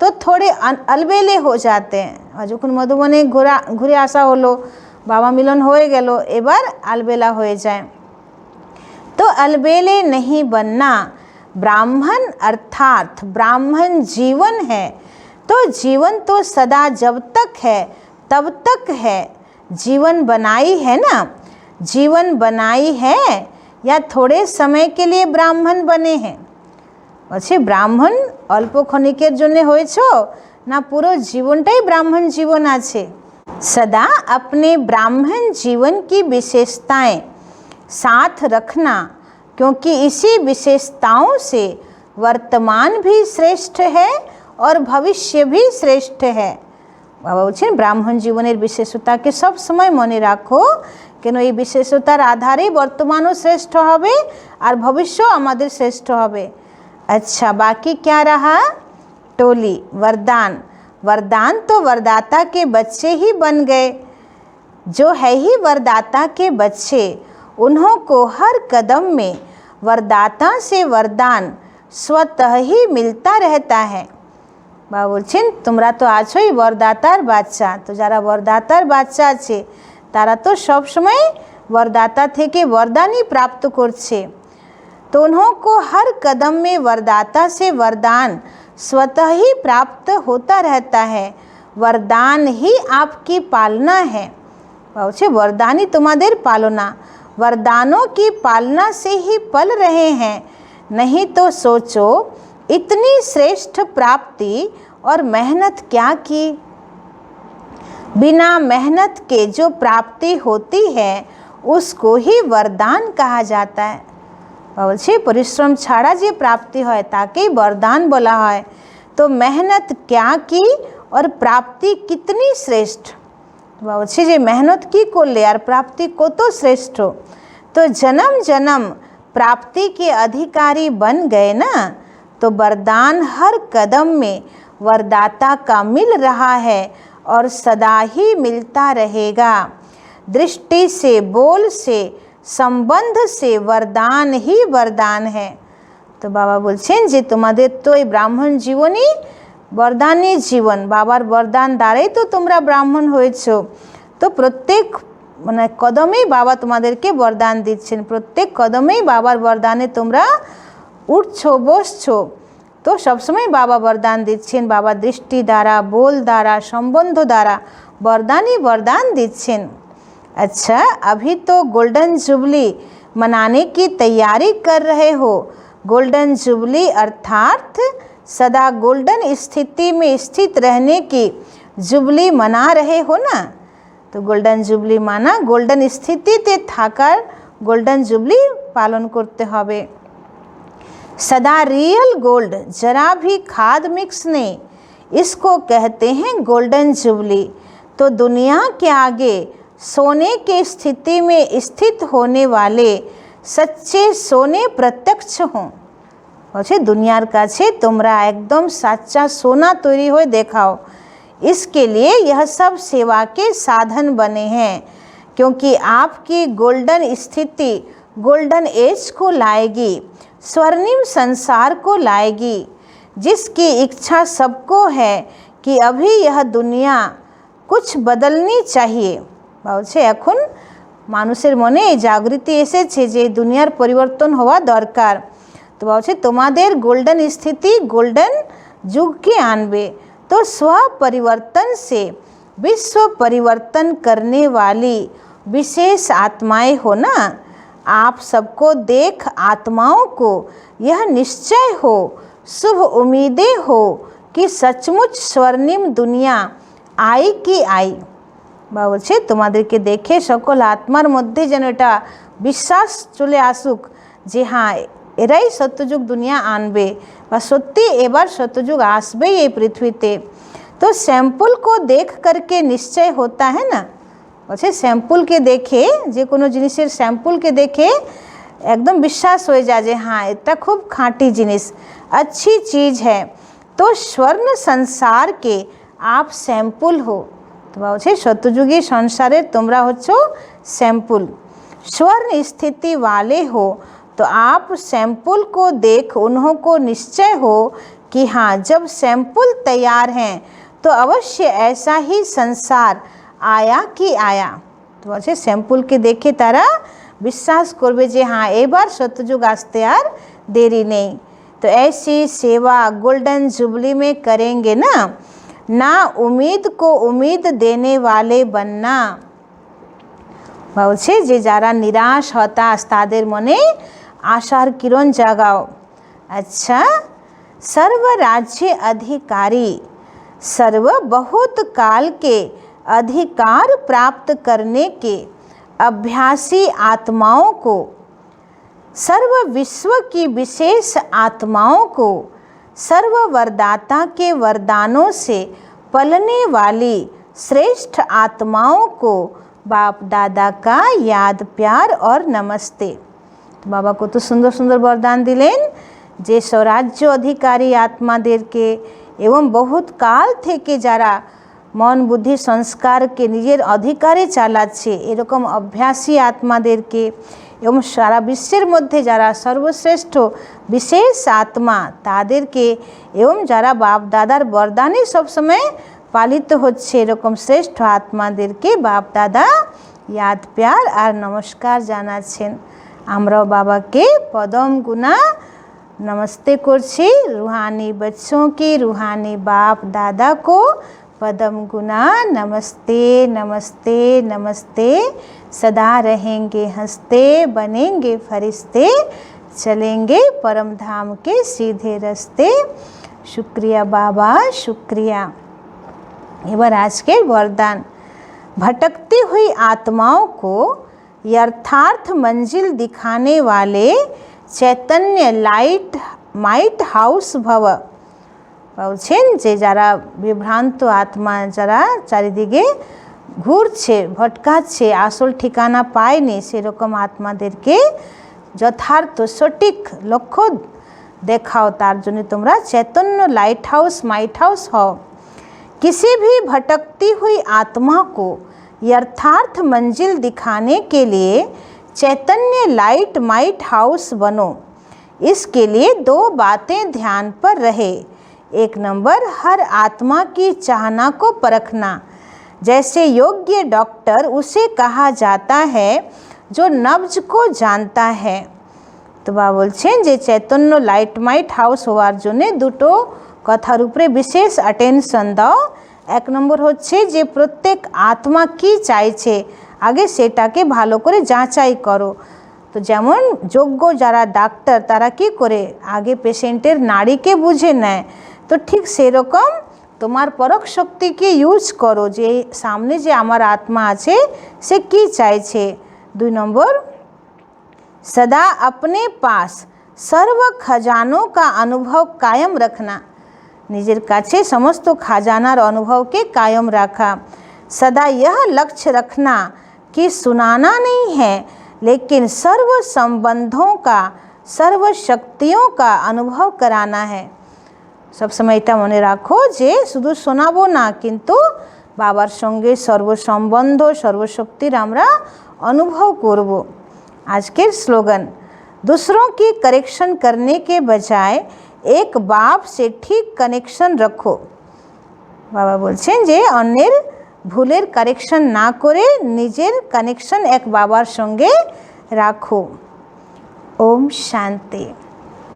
तो थोड़े अलबेले हो जाते हैं। और যখন মধুবনে ঘুরে আসা হলো, বাবা মিলন হয়ে গেল, এবার अलबेला হয়ে যায়। तो अलबेले नहीं बनना, ब्राह्मण अर्थात ब्राह्मण जीवन है, तो जीवन तो सदा जब तक है तब तक है। जीवन बनाई है ना, जीवन बनाई है या थोड़े समय के लिए ब्राह्मण बने हैं। বলছে ব্রাহ্মণ অল্প ক্ষণিকের জন্য হয়েছ না পুরো জীবনটাই ব্রাহ্মণ জীবন আছে। सदा अपने ब्राह्मण जीवन की विशेषताएं साथ रखना, क्योंकि इसी विशेषताओं से वर्तमान भी श्रेष्ठ है और भविष्य भी श्रेष्ठ है। বাবা বলছেন ব্রাহ্মণ জীবনের বিশেষতাকে সব সময় মনে রাখো, কেন এই বিশেষতার আধারেই বর্তমানও শ্রেষ্ঠ হবে আর ভবিষ্যও আমাদের শ্রেষ্ঠ হবে। अच्छा, बाकी क्या रहा? टोली वरदान। वरदान तो वरदाता के बच्चे ही बन गए। जो है ही वरदाता के बच्चे, उन्हों को हर कदम में वरदाता से वरदान स्वतः ही मिलता रहता है। বাবা বলছেন তোমরা তো আছোই বরদাতার বাচ্চা, তো যারা বরদাতার বাচ্চা আছে তারা তো সব সময় বরদাতা থেকে বরদানই প্রাপ্ত করছে। तो उन्हों को हर कदम में वरदाता से वरदान स्वतः ही प्राप्त होता रहता है। वरदान ही आपकी पालना है। बच्चे वरदान ही तुम्हारे पालना, वरदानों की पालना से ही पल रहे हैं। नहीं तो सोचो इतनी श्रेष्ठ प्राप्ति और मेहनत क्या की। बिना मेहनत के जो प्राप्ति होती है उसको ही वरदान कहा जाता है। বলছে পরিশ্রম ছাড়া যে প্রাপ্তি হয় তাকেই বরদান বলা হয়। তো মেহনত क्या की और प्राप्ति कितनी श्रेष्ठ। বলছে যে মেহনত কি করলে আর প্রাপ্তি কত শ্রেষ্ঠ। तो जन्म जन्म प्राप्ति के अधिकारी बन गए ना, तो वरदान हर कदम में वरदाता का मिल रहा है और सदा ही मिलता रहेगा। दृष्टि से, बोल से, संबंध से वरदान ही वरदान है। तो बाबा बोलছেন যে তোমাদের তো এই ব্রাহ্মণ জীবনই বরদানের জীবন, বাবার বরদান দ্বারাই তো তোমরা ব্রাহ্মণ হয়েছো। তো প্রত্যেক মানে কদমেই বাবা তোমাদেরকে বরদান দিচ্ছেন, প্রত্যেক কদমেই বাবার বরদানে তোমরা উঠছো বসছো। তো সবসময় বাবা বরদান দিচ্ছেন, বাবা দৃষ্টি দ্বারা, बोल द्वारा, संबंध द्वारा वरदान ही वरदान दिच्छेन। अच्छा, अभी तो गोल्डन जुबली मनाने की तैयारी कर रहे हो। गोल्डन जुबली अर्थात सदा गोल्डन स्थिति में स्थित रहने की जुबली मना रहे हो ना। तो गोल्डन जुबली माना गोल्डन स्थितिते थाकार गोल्डन जुबली पालन करते हबे। सदा रियल गोल्ड, जरा भी खाद मिक्स नहीं, इसको कहते हैं गोल्डन जुबली। तो दुनिया के आगे सोने के स्थिति में स्थित होने वाले सच्चे सोने प्रत्यक्ष हों। বলছে দুনিয়ার কাছে তোমরা একদম সাচ্চা সোনা তৈরি হয়ে দেখাও। इसके लिए यह सब सेवा के साधन बने हैं, क्योंकि आपकी गोल्डन स्थिति गोल्डन एज को लाएगी, स्वर्णिम संसार को लाएगी, जिसकी इच्छा सबको है कि अभी यह दुनिया कुछ बदलनी चाहिए। বলছে এখন মানুষের মনে এই জাগৃতি এসেছে যে দুনিয়ার পরিবর্তন হওয়া দরকার। तो বলছে তোমাদের গোল্ডন স্থিতি গোল্ডन युग के आनबे। तो स्व परिवर्तन से विश्व परिवर्तन करने वाली विशेष आत्माएं हो ना। आप सबको देख आत्माओं को यह निश्चय हो, शुभ उम्मीदें हो कि सचमुच स्वर्णिम दुनिया आई कि आई। বলছে তোমাদেরকে দেখে সকল আত্মার মধ্যে যেন এটা বিশ্বাস চলে আসুক যে হ্যাঁ এরাই সত্যযুগ দুনিয়া আনবে বা সত্যি এবার সত্যযুগ আসবেই এই পৃথিবীতে। तो सैंपल को देख करके निश्चय होता है ना। বলছে স্যাম্পলকে দেখে, যে কোনো জিনিসের স্যাম্পলকে দেখে একদম বিশ্বাস হয়ে যায় যে হ্যাঁ এটা খুব খাঁটি জিনিস, अच्छी चीज़ है। तो स्वर्ण संसार के आप सैंपल हो। तो বলছে সত্যযুগী সংসারের তোমরা হচ্ছো सैंपल। स्वर्ण स्थिति वाले हो तो आप सैंपल को देख उन्हों को निश्चय हो कि हाँ जब सैंपल तैयार हैं तो अवश्य ऐसा ही संसार आया कि आया। तो বলছে सैंपलকে দেখে তারা বিশ্বাস করবে যে हाँ এবার সত্যযুগ আসতে আর देरी नहीं। तो ऐसी सेवा गोल्डन जुबली में करेंगे ना। ना उम्मीद को उम्मीद देने वाले बनना। বলছে যে যারা নিরাশ হতাশ তাদের মনে आशार किरण जगाओ। अच्छा, सर्व राज्य अधिकारी, सर्व बहुत काल के अधिकार प्राप्त करने के अभ्यासी आत्माओं को, सर्व विश्व की विशेष आत्माओं को, सर्व वरदाता के वरदानों से पलने वाली श्रेष्ठ आत्माओं को बाप दादा का याद प्यार और नमस्ते। तो बाबा को तो सुंदर सुंदर वरदान दिलेन जे स्वराज्य अधिकारी आत्मादेरके एवं बहुत काल थेके जारा मन बुद्धि संस्कार के निजेर अधिकारे चालाच्छे एरकम अभ्यासी आत्मादेरके एवं सारा विश्वेर मध्य जारा सर्वश्रेष्ठ विशेष आत्मा तादेरके एवं जारा बाप दादार वरदाने सब समय पालित होच्छे एरकम श्रेष्ठ आत्मादेरके बाप दादा याद प्यार और नमस्कार जानाच्छेन। আমরাও বাবাকে পদম গুণা नमस्ते করছি। रूहानी बच्चों की रूहानी बाप दादा को पदम गुना नमस्ते नमस्ते नमस्ते। सदा रहेंगे हंसते, बनेंगे फरिश्ते, चलेंगे परम धाम के सीधे रास्ते। शुक्रिया बाबा शुक्रिया। এবার আজকে वरदान। भटकती हुई आत्माओं को यथार्थ मंजिल दिखाने वाले चैतन्य माइट हाउस भव। বলছেন যে যারা বিভ্রান্ত আত্মা যারা চারিদিকে ঘুরছে ভটকাচ্ছে আসল ঠিকানা পায়নি সেরকম আত্মাদেরকে যথার্থ সঠিক লক্ষ্য देखाओ तार जन्य तोमरा चैतन्य लाइट हाउस माइट हाउस हओ। किसी भी भटकती हुई आत्मा को यथार्थ मंजिल दिखाने के लिए चैतन्य लाइट माइट हाउस बनो। इसके लिए 2 बातें ध्यान पर रहे। 1 नंबर, हर आत्मा की चाहना को परखना। जैसे योग्य डॉक्टर उसे कहा जाता है जो नब्ज को जानता है। तो बाबा बोलছেন যে চৈতন্য লাইট মাইট হাউস হওয়ার জন্য দুটো কথার উপরে বিশেষ অ্যাটেনশন দাও। 1 নম্বর হচ্ছে যে প্রত্যেক আত্মা কি চাইছে আগে সেটাকে ভালো করে যাচাই করো। তো যেমন যোগ্য যারা ডাক্তার তারা কি করে আগে পেশেন্টের নাড়িকে বুঝে নেয়, তো ঠিক সেরকম তোমার পরখ শক্তিকে ইউজ করো যে সামনে যে আমার আত্মা আছে সে কি চাইছে। 2 নম্বর, सदा अपने पास सर्व खजानों का अनुभव कायम रखना। निजेर काछे समस्त खजानार अनुभव के कायम रखा। सदा यह लक्ष्य रखना कि सुनाना नहीं है लेकिन सर्व संबंधों का सर्व शक्तियों का अनुभव कराना है। सब समय এটা মনে রাখো যে শুধু শোনাবো না, কিন্তু বাবার সঙ্গে সর্বসম্বন্ধ সর্বশক্তির আমরা অনুভব করব। आज के स्लोगन, दूसरों की करेक्शन करने के बजाय एक बाप से ठीक कनेक्शन रखो। बाबा बोलছেন যে অন্যের ভুলের কারেকশন না করে নিজের কানেকশন এক বাবার সঙ্গে রাখো। ओम शांति।